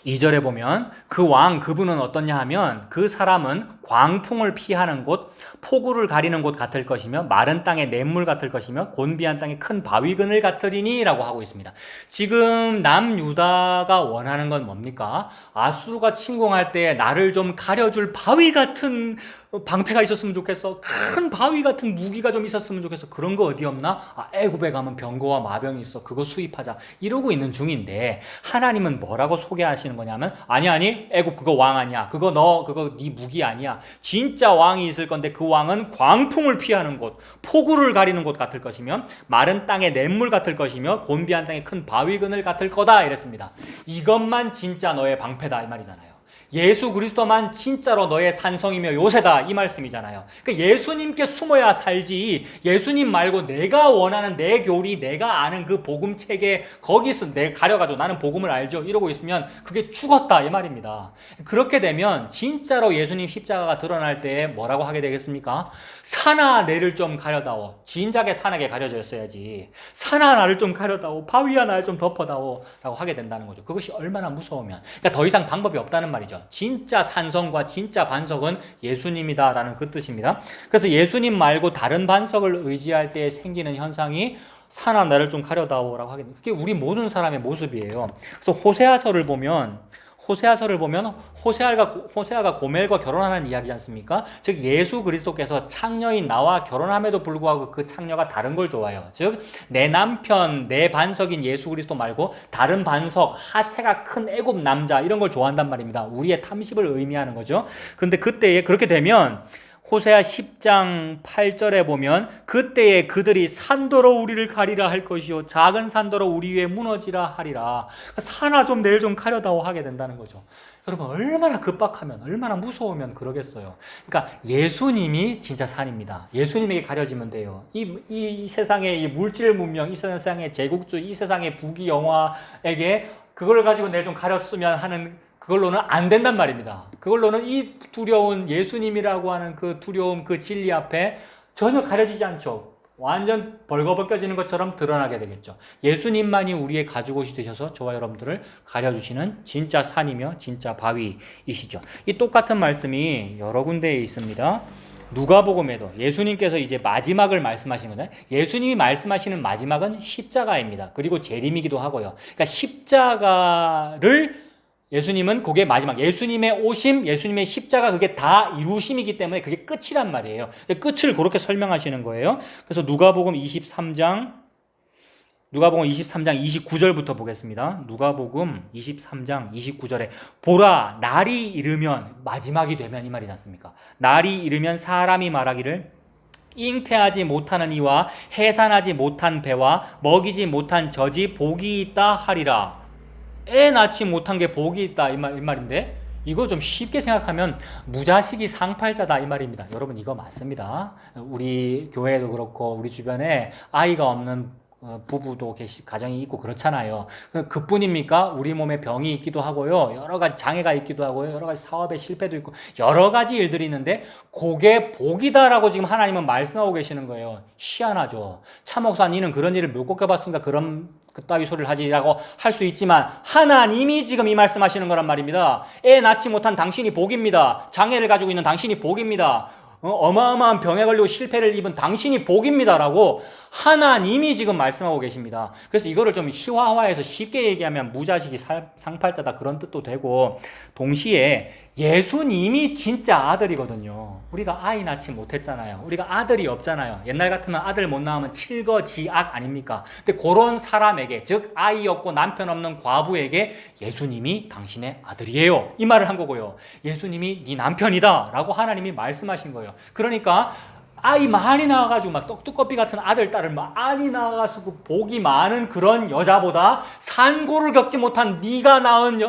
2절에 보면 그 왕, 그분은 어떠냐 하면 그 사람은 광풍을 피하는 곳, 폭우를 가리는 곳 같을 것이며 마른 땅의 냇물 같을 것이며 곤비한 땅의 큰 바위근을 같으리니 라고 하고 있습니다. 지금 남유다가 원하는 건 뭡니까? 아수르가 침공할 때 나를 좀 가려줄 바위 같은 방패가 있었으면 좋겠어. 큰 바위 같은 무기가 좀 있었으면 좋겠어. 그런 거 어디 없나? 애굽에 가면 병거와 마병이 있어. 그거 수입하자. 이러고 있는 중인데 하나님은 뭐라고 소개하시는 거냐면 아니 애굽 그거 왕 아니야. 그거 네 무기 아니야. 진짜 왕이 있을 건데 그 왕은 광풍을 피하는 곳, 폭우를 가리는 곳 같을 것이며 마른 땅의 냇물 같을 것이며 곤비한 땅의 큰 바위근을 같을 거다 이랬습니다. 이것만 진짜 너의 방패다 이 말이잖아요. 예수 그리스도만 진짜로 너의 산성이며 요새다 이 말씀이잖아요. 그러니까 예수님께 숨어야 살지 예수님 말고 내가 원하는 내 교리 내가 아는 그 복음 체계 거기서 내 가려가지고 나는 복음을 알죠 이러고 있으면 그게 죽었다 이 말입니다. 그렇게 되면 진짜로 예수님 십자가가 드러날 때 뭐라고 하게 되겠습니까? 사나 내를 좀 가려다오. 진작에 산에게 가려졌어야지. 사나 나를 좀 가려다오. 바위야 나를 좀 덮어다오 라고 하게 된다는 거죠. 그것이 얼마나 무서우면 그러니까 더 이상 방법이 없다는 말이죠. 진짜 산성과 진짜 반석은 예수님이다라는 그 뜻입니다. 그래서 예수님 말고 다른 반석을 의지할 때 생기는 현상이 사나 나를 좀 가려다오라고 하겠네요. 그게 우리 모든 사람의 모습이에요. 그래서 호세아서를 보면 호세아가 고멜과 결혼하는 이야기지 않습니까? 즉 예수 그리스도께서 창녀인 나와 결혼함에도 불구하고 그 창녀가 다른 걸 좋아해요. 즉 내 남편, 내 반석인 예수 그리스도 말고 다른 반석, 하체가 큰 애굽 남자 이런 걸 좋아한단 말입니다. 우리의 탐심을 의미하는 거죠. 근데 그때에 그렇게 되면 호세아 10장 8절에 보면 그때에 그들이 산더러 우리를 가리라 할 것이요 작은 산더러 우리 위에 무너지라 하리라. 산아 좀 내일 좀 가려다오 하게 된다는 거죠. 여러분 얼마나 급박하면 얼마나 무서우면 그러겠어요. 그러니까 예수님이 진짜 산입니다. 예수님에게 가려지면 돼요. 이 세상의 이 물질 문명, 이 세상의 제국주의, 이 세상의 부귀영화에게 그걸 가지고 내일 좀 가렸으면 하는 그걸로는 안 된단 말입니다. 그걸로는 이 두려운 예수님이라고 하는 그 두려움, 그 진리 앞에 전혀 가려지지 않죠. 완전 벌거벗겨지는 것처럼 드러나게 되겠죠. 예수님만이 우리의 가죽옷이 되셔서 저와 여러분들을 가려주시는 진짜 산이며 진짜 바위이시죠. 이 똑같은 말씀이 여러 군데에 있습니다. 누가복음에도 예수님께서 이제 마지막을 말씀하시는 거잖아요. 예수님이 말씀하시는 마지막은 십자가입니다. 그리고 재림이기도 하고요. 그러니까 십자가를 예수님은 그게 마지막 예수님의 오심, 예수님의 십자가 그게 다 이루심이기 때문에 그게 끝이란 말이에요. 끝을 그렇게 설명하시는 거예요. 그래서 누가복음 23장 29절부터 보겠습니다. 누가복음 23장 29절에 보라 날이 이르면 마지막이 되면 이 말이지 않습니까? 날이 이르면 사람이 말하기를 잉태하지 못하는 이와 해산하지 못한 배와 먹이지 못한 젖이 복이 있다 하리라. 애 낳지 못한 게 복이 있다 이 말인데 이거 좀 쉽게 생각하면 무자식이 상팔자다 이 말입니다. 여러분 이거 맞습니다. 우리 교회도 그렇고 우리 주변에 아이가 없는 부부도 가정이 있고 그렇잖아요. 그뿐입니까? 우리 몸에 병이 있기도 하고요. 여러 가지 장애가 있기도 하고요. 여러 가지 사업의 실패도 있고 여러 가지 일들이 있는데 그게 복이다라고 지금 하나님은 말씀하고 계시는 거예요. 희한하죠. 차 목사님은 그런 일을 못 겪어봤으니까 그따위 소리를 하지라고 할 수 있지만 하나님이 지금 이 말씀하시는 거란 말입니다. 애 낳지 못한 당신이 복입니다. 장애를 가지고 있는 당신이 복입니다. 어마어마한 병에 걸리고 실패를 입은 당신이 복입니다라고 하나님이 지금 말씀하고 계십니다. 그래서 이거를 좀 희화화해서 쉽게 얘기하면 무자식이 상팔자다 그런 뜻도 되고, 동시에 예수님이 진짜 아들이거든요. 우리가 아이 낳지 못했잖아요. 우리가 아들이 없잖아요. 옛날 같으면 아들 못 낳으면 칠거지악 아닙니까? 근데 그런 사람에게, 즉 아이 없고 남편 없는 과부에게 예수님이 당신의 아들이에요, 이 말을 한 거고요. 예수님이 네 남편이다 라고 하나님이 말씀하신 거예요. 그러니까 아이 많이 낳아가지고 막 떡두꺼비 같은 아들, 딸을 많이 낳아가지고 복이 많은 그런 여자보다 산고를 겪지 못한 네가 낳은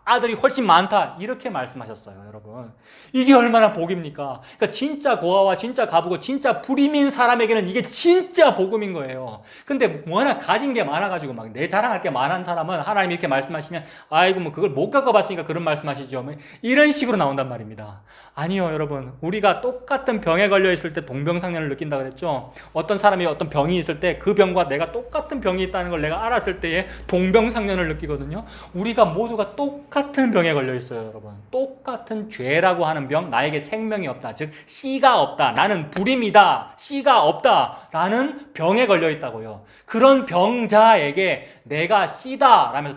아들이 훨씬 많다, 이렇게 말씀하셨어요. 여러분, 이게 얼마나 복입니까? 그러니까 진짜 고아와 진짜 가부고 진짜 불임인 사람에게는 이게 진짜 복음인 거예요. 근데 워낙 가진 게 많아가지고 막 내 자랑할 게 많은 사람은 하나님이 이렇게 말씀하시면 아이고 뭐 그걸 못 겪어봤으니까 그런 말씀하시죠, 뭐 이런 식으로 나온단 말입니다. 아니요, 여러분, 우리가 똑같은 병에 걸려 있을 때 동병상련을 느낀다 그랬죠. 어떤 사람이 어떤 병이 있을 때 그 병과 내가 똑같은 병이 있다는 걸 내가 알았을 때에 동병상련을 느끼거든요. 우리가 모두가 똑같은 병에 걸려 있어요, 여러분. 똑같은 죄라고 하는 병, 나에게 생명이 없다, 즉 씨가 없다, 나는 불임이다, 씨가 없다 라는 병에 걸려 있다고요. 그런 병자에게 내가 씨다 라면서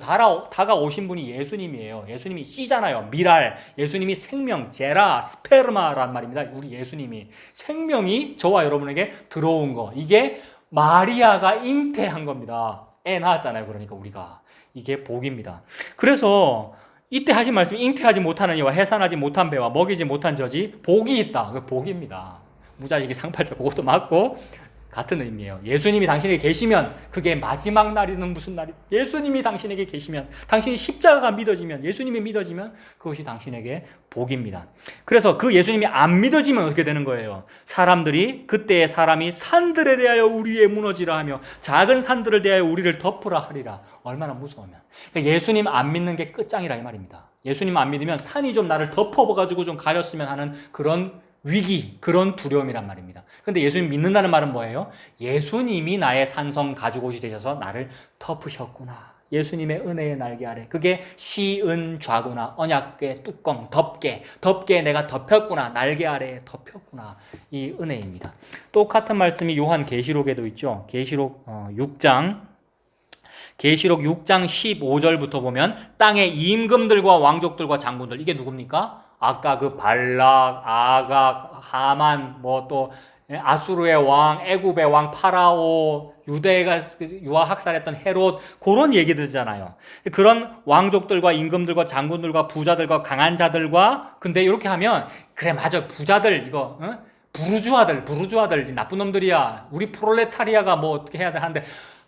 다가오신 분이 예수님이에요. 예수님이 씨잖아요. 미랄. 예수님이 생명, 제라, 스페르마란 말입니다. 우리 예수님이 생명이 저와 여러분에게 들어온 거, 이게 마리아가 잉태한 겁니다. 애 낳았잖아요. 그러니까 우리가, 이게 복입니다. 그래서 이때 하신 말씀이 잉태하지 못하는 이와 해산하지 못한 배와 먹이지 못한 젖이 복이 있다. 그 복입니다. 무자식이 상팔자, 그것도 맞고 같은 의미예요. 예수님이 당신에게 계시면 그게 마지막 날이는 무슨 날이, 예수님이 당신에게 계시면, 당신이 십자가가 믿어지면, 예수님이 믿어지면 그것이 당신에게 복입니다. 그래서 그 예수님이 안 믿어지면 어떻게 되는 거예요? 사람들이, 그때의 사람이 산들에 대하여 우리 위에 무너지라 하며 작은 산들을 대하여 우리를 덮으라 하리라. 얼마나 무서우면. 그러니까 예수님 안 믿는 게 끝장이라 이 말입니다. 예수님 안 믿으면 산이 좀 나를 덮어가지고 좀 가렸으면 하는 그런 위기, 그런 두려움이란 말입니다. 근데 예수님 믿는다는 말은 뭐예요? 예수님이 나의 산성 가죽옷이 되셔서 나를 덮으셨구나. 예수님의 은혜의 날개 아래. 그게 시은좌구나. 언약궤 뚜껑, 덮개 내가 덮였구나. 날개 아래에 덮였구나. 이 은혜입니다. 똑같은 말씀이 요한 계시록에도 있죠. 계시록 6장 15절부터 보면 땅의 임금들과 왕족들과 장군들, 이게 누굽니까? 아까 그 발락, 아각, 하만, 뭐 또 아수르의 왕, 애굽의 왕 파라오, 유대가 유아 학살했던 헤롯, 그런 얘기들이잖아요. 그런 왕족들과 임금들과 장군들과 부자들과 강한 자들과, 근데 이렇게 하면 그래 맞아, 부자들 이거 부르주아들 나쁜 놈들이야, 우리 프롤레타리아가 뭐 어떻게 해야 돼 하는데,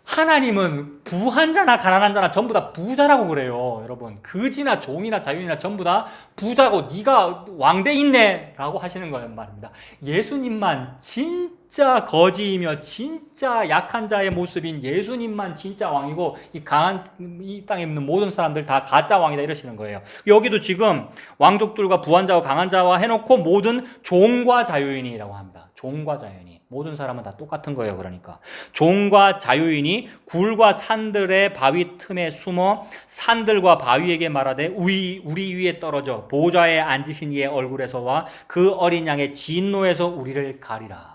하나님은 부한 자나 가난한 자나 전부 다 부자라고 그래요. 여러분, 거지나 종이나 자유인이나 전부 다 부자고 네가 왕대 있네 라고 하시는 거예요 말입니다. 예수님만 진짜 거지이며 진짜 약한 자의 모습인 예수님만 진짜 왕이고, 이 땅에 있는 모든 사람들 다 가짜 왕이다 이러시는 거예요. 여기도 지금 왕족들과 부한 자와 강한 자와 해놓고 모든 종과 자유인이라고 합니다. 종과 자유인이, 모든 사람은 다 똑같은 거예요. 그러니까 종과 자유인이 굴과 산들의 바위 틈에 숨어 산들과 바위에게 말하되 우리 위에 떨어져 보좌에 앉으신 이의 얼굴에서와 그 어린 양의 진노에서 우리를 가리라.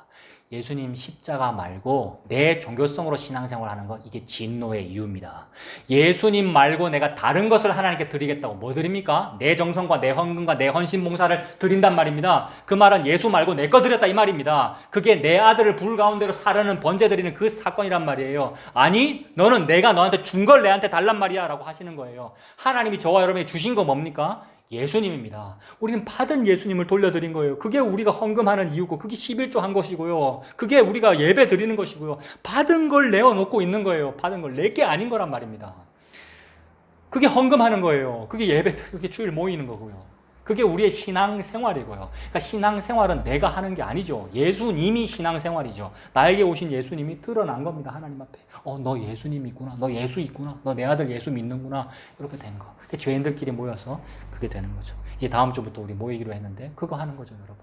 예수님 십자가 말고 내 종교성으로 신앙생활하는 거, 이게 진노의 이유입니다. 예수님 말고 내가 다른 것을 하나님께 드리겠다고, 뭐 드립니까? 내 정성과 내 헌금과 내 헌신 봉사를 드린단 말입니다. 그 말은 예수 말고 내 거 드렸다 이 말입니다. 그게 내 아들을 불 가운데로 사르는 번제 드리는 그 사건이란 말이에요. 아니, 너는 내가 너한테 준 걸 내한테 달란 말이야 라고 하시는 거예요. 하나님이 저와 여러분에게 주신 거 뭡니까? 예수님입니다. 우리는 받은 예수님을 돌려드린 거예요. 그게 우리가 헌금하는 이유고, 그게 11조 한 것이고요. 그게 우리가 예배 드리는 것이고요. 받은 걸 내어놓고 있는 거예요. 받은 걸 내 게 아닌 거란 말입니다. 그게 헌금하는 거예요. 그게 예배, 그게 주일 모이는 거고요. 그게 우리의 신앙생활이고요. 그러니까 신앙생활은 내가 하는 게 아니죠. 예수님이 신앙생활이죠. 나에게 오신 예수님이 드러난 겁니다. 하나님 앞에. 너 예수님 있구나. 너 예수 있구나. 너 내 아들 예수 믿는구나. 이렇게 된 거. 죄인들끼리 모여서 그게 되는 거죠. 이제 다음 주부터 우리 모이기로 했는데 그거 하는 거죠, 여러분.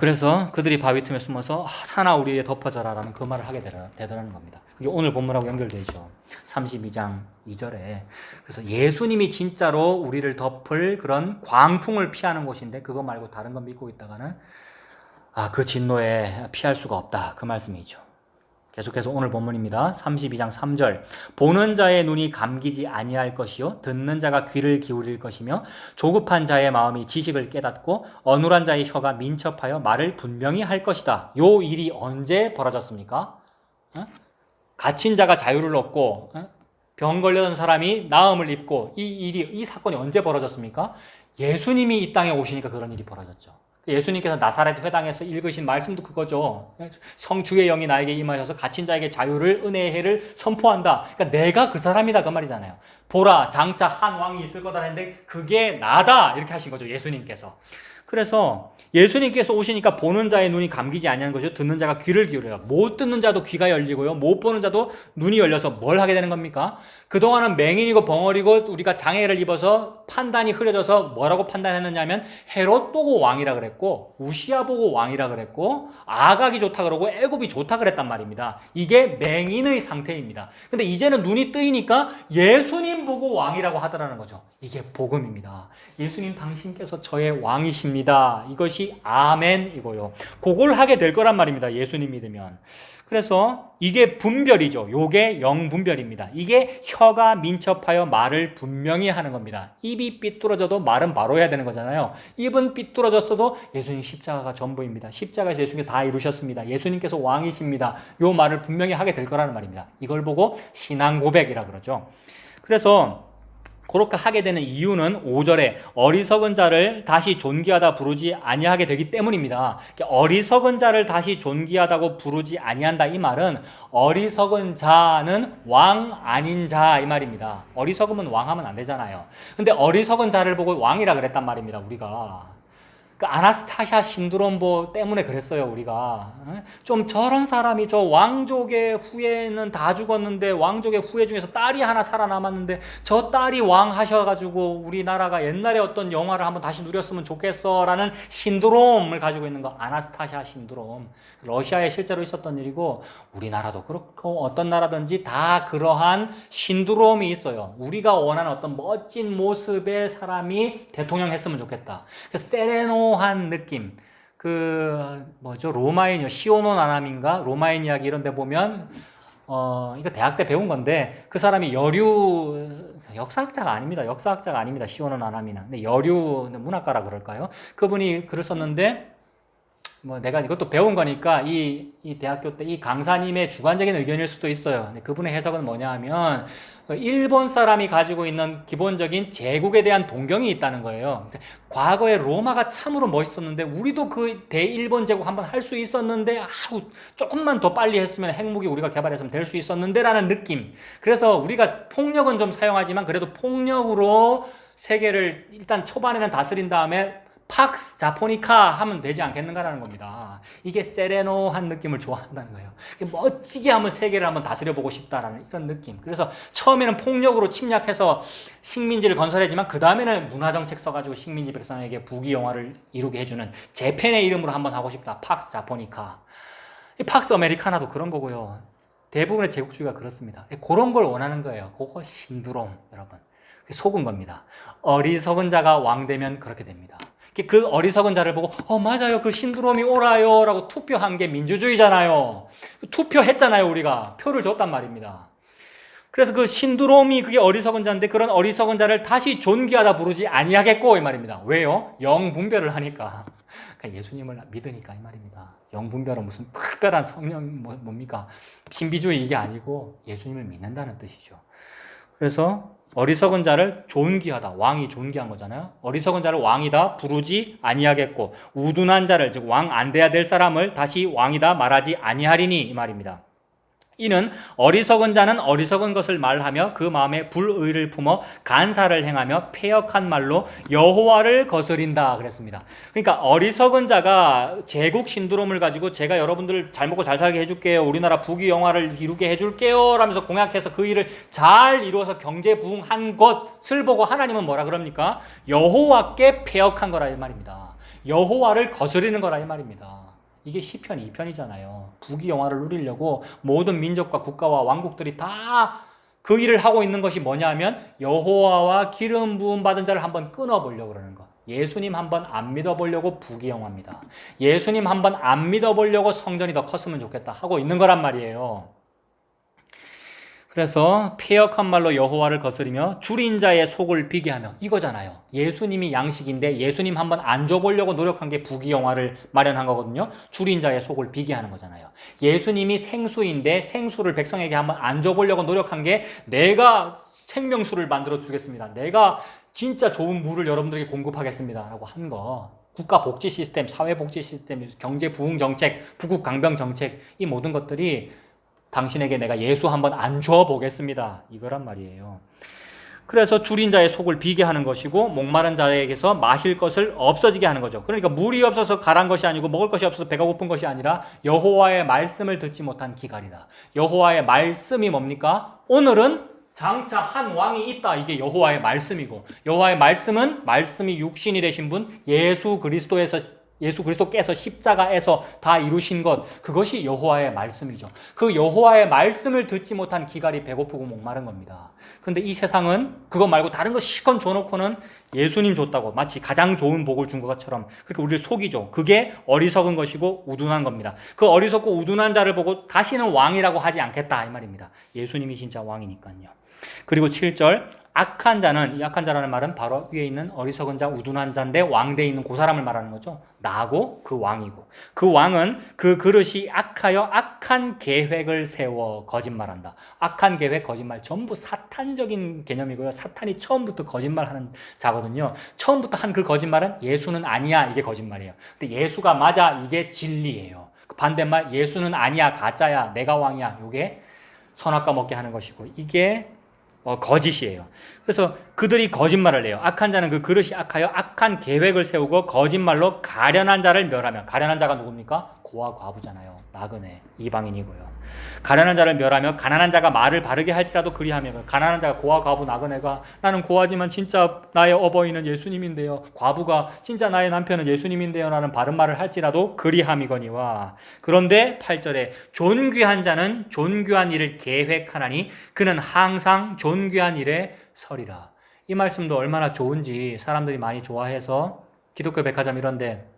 그래서 그들이 바위 틈에 숨어서 산아 우리에 덮어져라 라는 그 말을 하게 되더라는 겁니다. 이게 오늘 본문하고 연결되죠. 32장 2절에. 그래서 예수님이 진짜로 우리를 덮을 그런 광풍을 피하는 곳인데 그거 말고 다른 건 믿고 있다가는 그 진노에 피할 수가 없다. 그 말씀이죠. 계속해서 오늘 본문입니다. 32장 3절. 보는 자의 눈이 감기지 아니할 것이요 듣는 자가 귀를 기울일 것이며 조급한 자의 마음이 지식을 깨닫고 어눌한 자의 혀가 민첩하여 말을 분명히 할 것이다. 요 일이 언제 벌어졌습니까? 갇힌 자가 자유를 얻고 병 걸렸던 사람이 나음을 입고 이 사건이 언제 벌어졌습니까? 예수님이 이 땅에 오시니까 그런 일이 벌어졌죠. 예수님께서 나사렛 회당에서 읽으신 말씀도 그거죠. 성주의 영이 나에게 임하셔서 갇힌 자에게 자유를 은혜의 해를 선포한다. 그러니까 내가 그 사람이다 그 말이잖아요. 보라 장차 한 왕이 있을 거다 했는데 그게 나다 이렇게 하신 거죠. 예수님께서. 그래서 예수님께서 오시니까 보는 자의 눈이 감기지 아니하는 것이요 듣는 자가 귀를 기울여요. 못 듣는 자도 귀가 열리고요. 못 보는 자도 눈이 열려서 뭘 하게 되는 겁니까? 그동안은 맹인이고 벙어리고 우리가 장애를 입어서 판단이 흐려져서 뭐라고 판단했느냐면 헤롯 보고 왕이라 그랬고 우시아 보고 왕이라 그랬고 아각이 좋다 그러고 애굽이 좋다 그랬단 말입니다. 이게 맹인의 상태입니다. 근데 이제는 눈이 뜨이니까 예수님 보고 왕이라고 하더라는 거죠. 이게 복음입니다. 예수님 당신께서 저의 왕이십니다. 이것이 아멘이고요. 그걸 하게 될 거란 말입니다. 예수님 믿으면. 그래서 이게 분별이죠. 요게 영분별입니다. 이게 혀가 민첩하여 말을 분명히 하는 겁니다. 입이 삐뚤어져도 말은 바로 해야 되는 거잖아요. 입은 삐뚤어졌어도 예수님 십자가가 전부입니다. 십자가에서 예수님이 다 이루셨습니다. 예수님께서 왕이십니다. 요 말을 분명히 하게 될 거라는 말입니다. 이걸 보고 신앙 고백이라 그러죠. 그래서 그렇게 하게 되는 이유는 5절에 어리석은 자를 다시 존귀하다 부르지 아니하게 되기 때문입니다. 어리석은 자를 다시 존귀하다고 부르지 아니한다 이 말은 어리석은 자는 왕 아닌 자 이 말입니다. 어리석으면 왕하면 안 되잖아요. 근데 어리석은 자를 보고 왕이라 그랬단 말입니다. 우리가. 그 아나스타샤 신드롬 때문에 그랬어요. 우리가 좀 저런 사람이 저 왕족의 후예는 다 죽었는데 왕족의 후예 중에서 딸이 하나 살아남았는데 저 딸이 왕 하셔가지고 우리나라가 옛날에 어떤 영화를 한번 다시 누렸으면 좋겠어 라는 신드롬을 가지고 있는 거 아나스타샤 신드롬. 러시아에 실제로 있었던 일이고 우리나라도 그렇고 어떤 나라든지 다 그러한 신드롬이 있어요. 우리가 원하는 어떤 멋진 모습의 사람이 대통령 했으면 좋겠다. 세레노한 느낌. 로마인 시오노 나나민가 로마인 이야기 이런 데 보면 이거 대학 때 배운 건데 그 사람이 역사학자가 아닙니다. 시오노 나나미는. 근데 여류 문학가라 그럴까요? 그분이 글을 썼는데 내가 이것도 배운 거니까 이 대학교 때 이 강사님의 주관적인 의견일 수도 있어요. 근데 그분의 해석은 뭐냐 하면 일본 사람이 가지고 있는 기본적인 제국에 대한 동경이 있다는 거예요. 과거에 로마가 참으로 멋있었는데 우리도 그 대일본 제국 한번 할 수 있었는데 조금만 더 빨리 했으면 핵무기 우리가 개발했으면 될 수 있었는데 라는 느낌. 그래서 우리가 폭력은 좀 사용하지만 그래도 폭력으로 세계를 일단 초반에는 다스린 다음에 팍스 자포니카 하면 되지 않겠는가라는 겁니다. 이게 세레노한 느낌을 좋아한다는 거예요. 멋지게 한번 세계를 한번 다스려보고 싶다라는 이런 느낌. 그래서 처음에는 폭력으로 침략해서 식민지를 건설하지만 그 다음에는 문화정책 써가지고 식민지 백성에게 부귀영화를 이루게 해주는 재팬의 이름으로 한번 하고 싶다. 팍스 자포니카. 이 팍스 아메리카나도 그런 거고요. 대부분의 제국주의가 그렇습니다. 그런 걸 원하는 거예요. 그거 신드롬 여러분. 속은 겁니다. 어리석은 자가 왕 되면 그렇게 됩니다. 그 어리석은 자를 보고 맞아요 그 신드롬이 오라요 라고 투표한 게 민주주의잖아요. 투표했잖아요. 우리가 표를 줬단 말입니다. 그래서 그 신드롬이 그게 어리석은 자인데 그런 어리석은 자를 다시 존귀하다 부르지 아니하겠고 이 말입니다. 왜요? 영분별을 하니까. 그러니까 예수님을 믿으니까 이 말입니다. 영분별은 무슨 특별한 성령 뭡니까? 신비주의 이게 아니고 예수님을 믿는다는 뜻이죠. 그래서 어리석은 자를 존귀하다. 왕이 존귀한 거잖아요. 어리석은 자를 왕이다 부르지 아니하겠고 우둔한 자를 즉 왕 안 돼야 될 사람을 다시 왕이다 말하지 아니하리니 이 말입니다. 이는 어리석은 자는 어리석은 것을 말하며 그 마음에 불의를 품어 간사를 행하며 패역한 말로 여호와를 거스린다 그랬습니다. 그러니까 어리석은 자가 제국 신드롬을 가지고 제가 여러분들을 잘 먹고 잘 살게 해줄게요. 우리나라 부귀영화를 이루게 해줄게요 라면서 공약해서 그 일을 잘 이루어서 경제 부흥한 것을 보고 하나님은 뭐라 그럽니까? 여호와께 패역한 거라 이 말입니다. 여호와를 거스르는 거라 이 말입니다. 이게 시편 2편이잖아요. 부귀영화를 누리려고 모든 민족과 국가와 왕국들이 다 그 일을 하고 있는 것이 뭐냐 하면 여호와와 기름 부음 받은 자를 한번 끊어보려고 그러는 거. 예수님 한번 안 믿어보려고 부귀영화입니다. 예수님 한번 안 믿어보려고 성전이 더 컸으면 좋겠다 하고 있는 거란 말이에요. 그래서 패역한 말로 여호와를 거스리며 줄인 자의 속을 비게 하며 이거잖아요. 예수님이 양식인데 예수님 한번 안 줘보려고 노력한 게 부귀영화를 마련한 거거든요. 줄인 자의 속을 비게 하는 거잖아요. 예수님이 생수인데 생수를 백성에게 한번 안 줘보려고 노력한 게 내가 생명수를 만들어 주겠습니다. 내가 진짜 좋은 물을 여러분들에게 공급하겠습니다. 라고 한 거. 국가복지 시스템, 사회복지 시스템, 경제부흥정책, 부국강병정책 이 모든 것들이 당신에게 내가 예수 한번 안 줘보겠습니다. 이거란 말이에요. 그래서 줄인 자의 속을 비게 하는 것이고 목마른 자에게서 마실 것을 없어지게 하는 거죠. 그러니까 물이 없어서 가란 것이 아니고 먹을 것이 없어서 배가 고픈 것이 아니라 여호와의 말씀을 듣지 못한 기갈이다. 여호와의 말씀이 뭡니까? 오늘은 장차 한 왕이 있다. 이게 여호와의 말씀이고 여호와의 말씀은 말씀이 육신이 되신 분 예수 그리스도께서 십자가에서 다 이루신 것 그것이 여호와의 말씀이죠. 그 여호와의 말씀을 듣지 못한 기갈이 배고프고 목마른 겁니다. 그런데 이 세상은 그거 말고 다른 거 실컷 줘놓고는 예수님 줬다고 마치 가장 좋은 복을 준 것처럼 그렇게 우리를 속이죠. 그게 어리석은 것이고 우둔한 겁니다. 그 어리석고 우둔한 자를 보고 다시는 왕이라고 하지 않겠다 이 말입니다. 예수님이 진짜 왕이니까요. 그리고 7절 악한 자는 이 악한 자라는 말은 바로 위에 있는 어리석은 자 우둔한 자인데 왕대에 있는 그 사람을 말하는 거죠. 나고 그 왕이고 그 왕은 그 그릇이 악하여 악한 계획을 세워 거짓말한다. 악한 계획 거짓말 전부 사탄적인 개념이고요. 사탄이 처음부터 거짓말하는 자거든요. 처음부터 한 그 거짓말은 예수는 아니야 이게 거짓말이에요. 근데 예수가 맞아 이게 진리예요. 그 반대말 예수는 아니야 가짜야 내가 왕이야 이게 선악과 먹게 하는 것이고 이게 거짓이에요. 그래서 그들이 거짓말을 해요. 악한 자는 그 그릇이 악하여 악한 계획을 세우고 거짓말로 가련한 자를 멸하며 가련한 자가 누굽니까? 고아 과부잖아요. 나그네 이방인이고요. 가련한 자를 멸하며 가난한 자가 말을 바르게 할지라도 그리하며 가난한 자가 고아 과부 나그네가 나는 고아지만 진짜 나의 어버이는 예수님인데요. 과부가 진짜 나의 남편은 예수님인데요. 라는 바른 말을 할지라도 그리함이거니와 그런데 8절에 존귀한 자는 존귀한 일을 계획하나니 그는 항상 존귀한 일에 서리라. 이 말씀도 얼마나 좋은지 사람들이 많이 좋아해서 기독교 백화점 이런데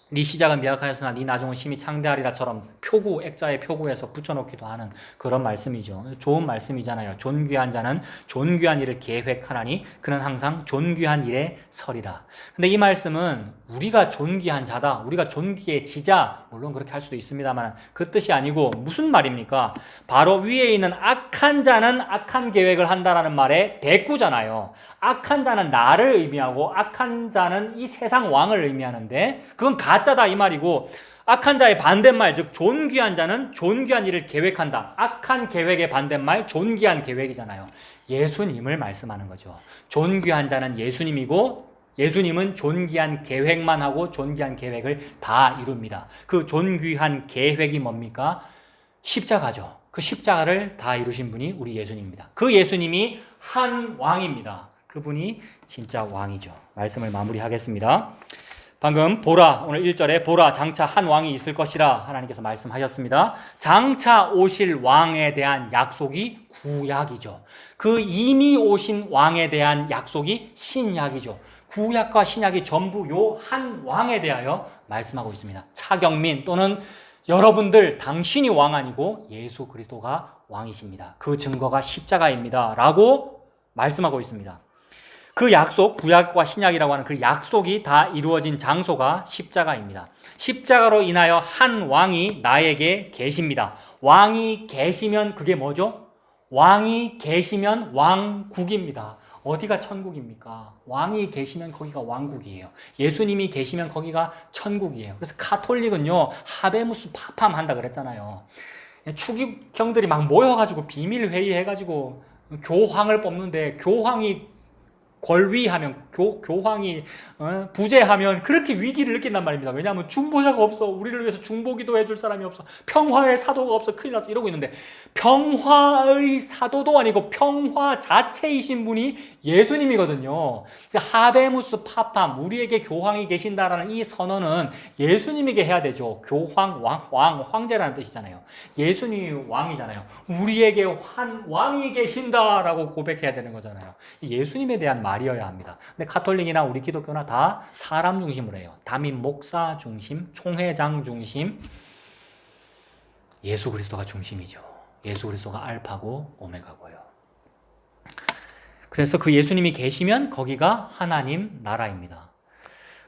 네 시작은 미약하였으나 네 나중은 심히 창대하리라처럼 표구, 액자의 표구에서 붙여놓기도 하는 그런 말씀이죠. 좋은 말씀이잖아요. 존귀한 자는 존귀한 일을 계획하나니 그는 항상 존귀한 일에 서리라. 근데 이 말씀은 우리가 존귀한 자다, 우리가 존귀해지자, 물론 그렇게 할 수도 있습니다만 그 뜻이 아니고 무슨 말입니까? 바로 위에 있는 악한 자는 악한 계획을 한다라는 말의 대꾸잖아요. 악한 자는 나를 의미하고 악한 자는 이 세상 왕을 의미하는데 그건 가짜다 이 말이고 악한 자의 반대말 즉 존귀한 자는 존귀한 일을 계획한다. 악한 계획의 반대말 존귀한 계획이잖아요. 예수님을 말씀하는 거죠. 존귀한 자는 예수님이고 예수님은 존귀한 계획만 하고 존귀한 계획을 다 이룹니다. 그 존귀한 계획이 뭡니까? 십자가죠. 그 십자가를 다 이루신 분이 우리 예수님입니다. 그 예수님이 한 왕입니다. 그분이 진짜 왕이죠. 말씀을 마무리하겠습니다. 방금 보라, 오늘 1절에 보라 장차 한 왕이 있을 것이라 하나님께서 말씀하셨습니다. 장차 오실 왕에 대한 약속이 구약이죠. 그 이미 오신 왕에 대한 약속이 신약이죠. 구약과 신약이 전부 요 한 왕에 대하여 말씀하고 있습니다. 차경민 또는 여러분들 당신이 왕 아니고 예수 그리스도가 왕이십니다. 그 증거가 십자가입니다. 라고 말씀하고 있습니다. 그 약속, 구약과 신약이라고 하는 그 약속이 다 이루어진 장소가 십자가입니다. 십자가로 인하여 한 왕이 나에게 계십니다. 왕이 계시면 그게 뭐죠? 왕이 계시면 왕국입니다. 어디가 천국입니까? 왕이 계시면 거기가 왕국이에요. 예수님이 계시면 거기가 천국이에요. 그래서 카톨릭은요, 하베무스 파팜 한다 그랬잖아요. 추기경들이 막 모여가지고 비밀회의 해가지고 교황을 뽑는데 교황이 권위하면 교황이 부재하면 그렇게 위기를 느낀단 말입니다. 왜냐하면 중보자가 없어. 우리를 위해서 중보기도 해줄 사람이 없어. 평화의 사도가 없어. 큰일 났어. 이러고 있는데 평화의 사도도 아니고 평화 자체이신 분이 예수님이거든요. 하베무스 파팜, 우리에게 교황이 계신다라는 이 선언은 예수님에게 해야 되죠. 교황, 황제라는 뜻이잖아요. 예수님이 왕이잖아요. 우리에게 왕이 계신다라고 고백해야 되는 거잖아요. 예수님에 대한 말이어야 합니다. 근데 가톨릭이나 우리 기독교나 다 사람 중심으로 해요. 담임 목사 중심, 총회장 중심. 예수 그리스도가 중심이죠. 예수 그리스도가 알파고 오메가고요. 그래서 그 예수님이 계시면 거기가 하나님 나라입니다.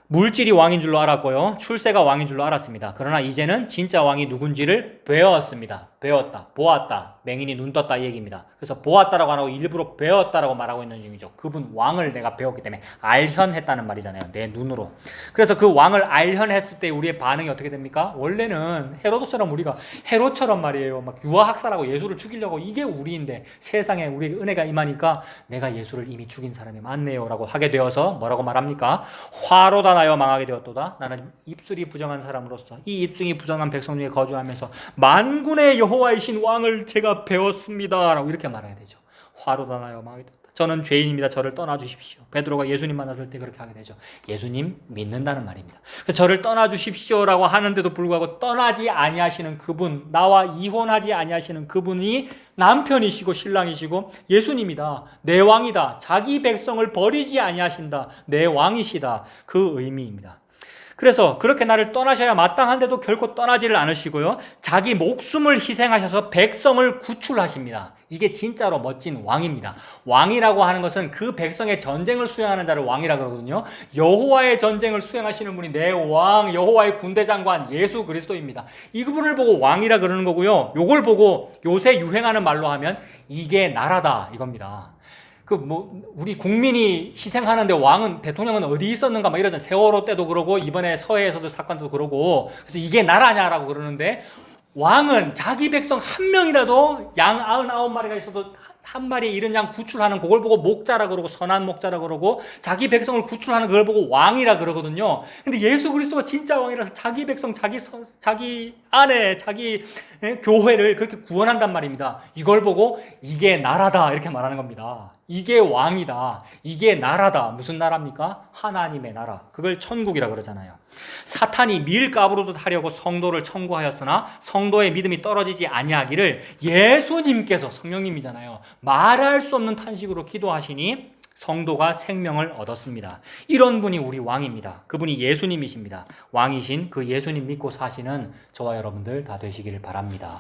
물질이 왕인 줄로 알았고요. 출세가 왕인 줄로 알았습니다. 그러나 이제는 진짜 왕이 누군지를 배웠습니다. 배웠다, 보았다, 맹인이 눈 떴다 이 얘기입니다. 그래서 보았다라고 안 하고 일부러 배웠다라고 말하고 있는 중이죠. 그분 왕을 내가 배웠기 때문에 알현했다는 말이잖아요. 내 눈으로. 그래서 그 왕을 알현했을 때 우리의 반응이 어떻게 됩니까? 원래는 헤로도처럼 우리가 헤롯처럼 말이에요. 막 유아학살하고 예수를 죽이려고 이게 우리인데 세상에 우리에게 은혜가 임하니까 내가 예수를 이미 죽인 사람이 많네요 라고 하게 되어서 뭐라고 말합니까? 화로다 나여 망하게 되었도다. 나는 입술이 부정한 사람으로서 이 입술이 부정한 백성 중에 거주하면서 만군의 여호와이신 왕을 제가 배웠습니다 라고 이렇게 말해야 되죠. 화로다 나여 망하게 되었다. 저는 죄인입니다. 저를 떠나주십시오. 베드로가 예수님 만났을 때 그렇게 하게 되죠. 예수님 믿는다는 말입니다. 그래서 저를 떠나주십시오라고 하는데도 불구하고 떠나지 아니하시는 그분, 나와 이혼하지 아니하시는 그분이 남편이시고 신랑이시고 예수님이다. 내 왕이다. 자기 백성을 버리지 아니하신다. 내 왕이시다. 그 의미입니다. 그래서 그렇게 나를 떠나셔야 마땅한데도 결코 떠나지를 않으시고요. 자기 목숨을 희생하셔서 백성을 구출하십니다. 이게 진짜로 멋진 왕입니다. 왕이라고 하는 것은 그 백성의 전쟁을 수행하는 자를 왕이라 그러거든요. 여호와의 전쟁을 수행하시는 분이 내 왕, 여호와의 군대 장관 예수 그리스도입니다. 이분을 보고 왕이라 그러는 거고요. 요걸 보고 요새 유행하는 말로 하면 이게 나라다 이겁니다. 우리 국민이 희생하는데 왕은, 대통령은 어디 있었는가 막 이러잖아요. 세월호 때도 그러고, 이번에 서해에서도 사건도 그러고, 그래서 이게 나라냐라고 그러는데, 왕은 자기 백성 한 명이라도 양 99마리가 있어도 한 마리에 이른 양 구출하는 그걸 보고 목자라 그러고 선한 목자라 그러고 자기 백성을 구출하는 그걸 보고 왕이라 그러거든요. 근데 예수 그리스도가 진짜 왕이라서 자기 백성, 자기 아내, 자기 교회를 그렇게 구원한단 말입니다. 이걸 보고 이게 나라다 이렇게 말하는 겁니다. 이게 왕이다. 이게 나라다. 무슨 나라입니까? 하나님의 나라. 그걸 천국이라 그러잖아요. 사탄이 밀가부르듯 하려고 성도를 청구하였으나 성도의 믿음이 떨어지지 아니하기를 예수님께서, 성령님이잖아요, 말할 수 없는 탄식으로 기도하시니 성도가 생명을 얻었습니다. 이런 분이 우리 왕입니다. 그분이 예수님이십니다. 왕이신 그 예수님 믿고 사시는 저와 여러분들 다 되시기를 바랍니다.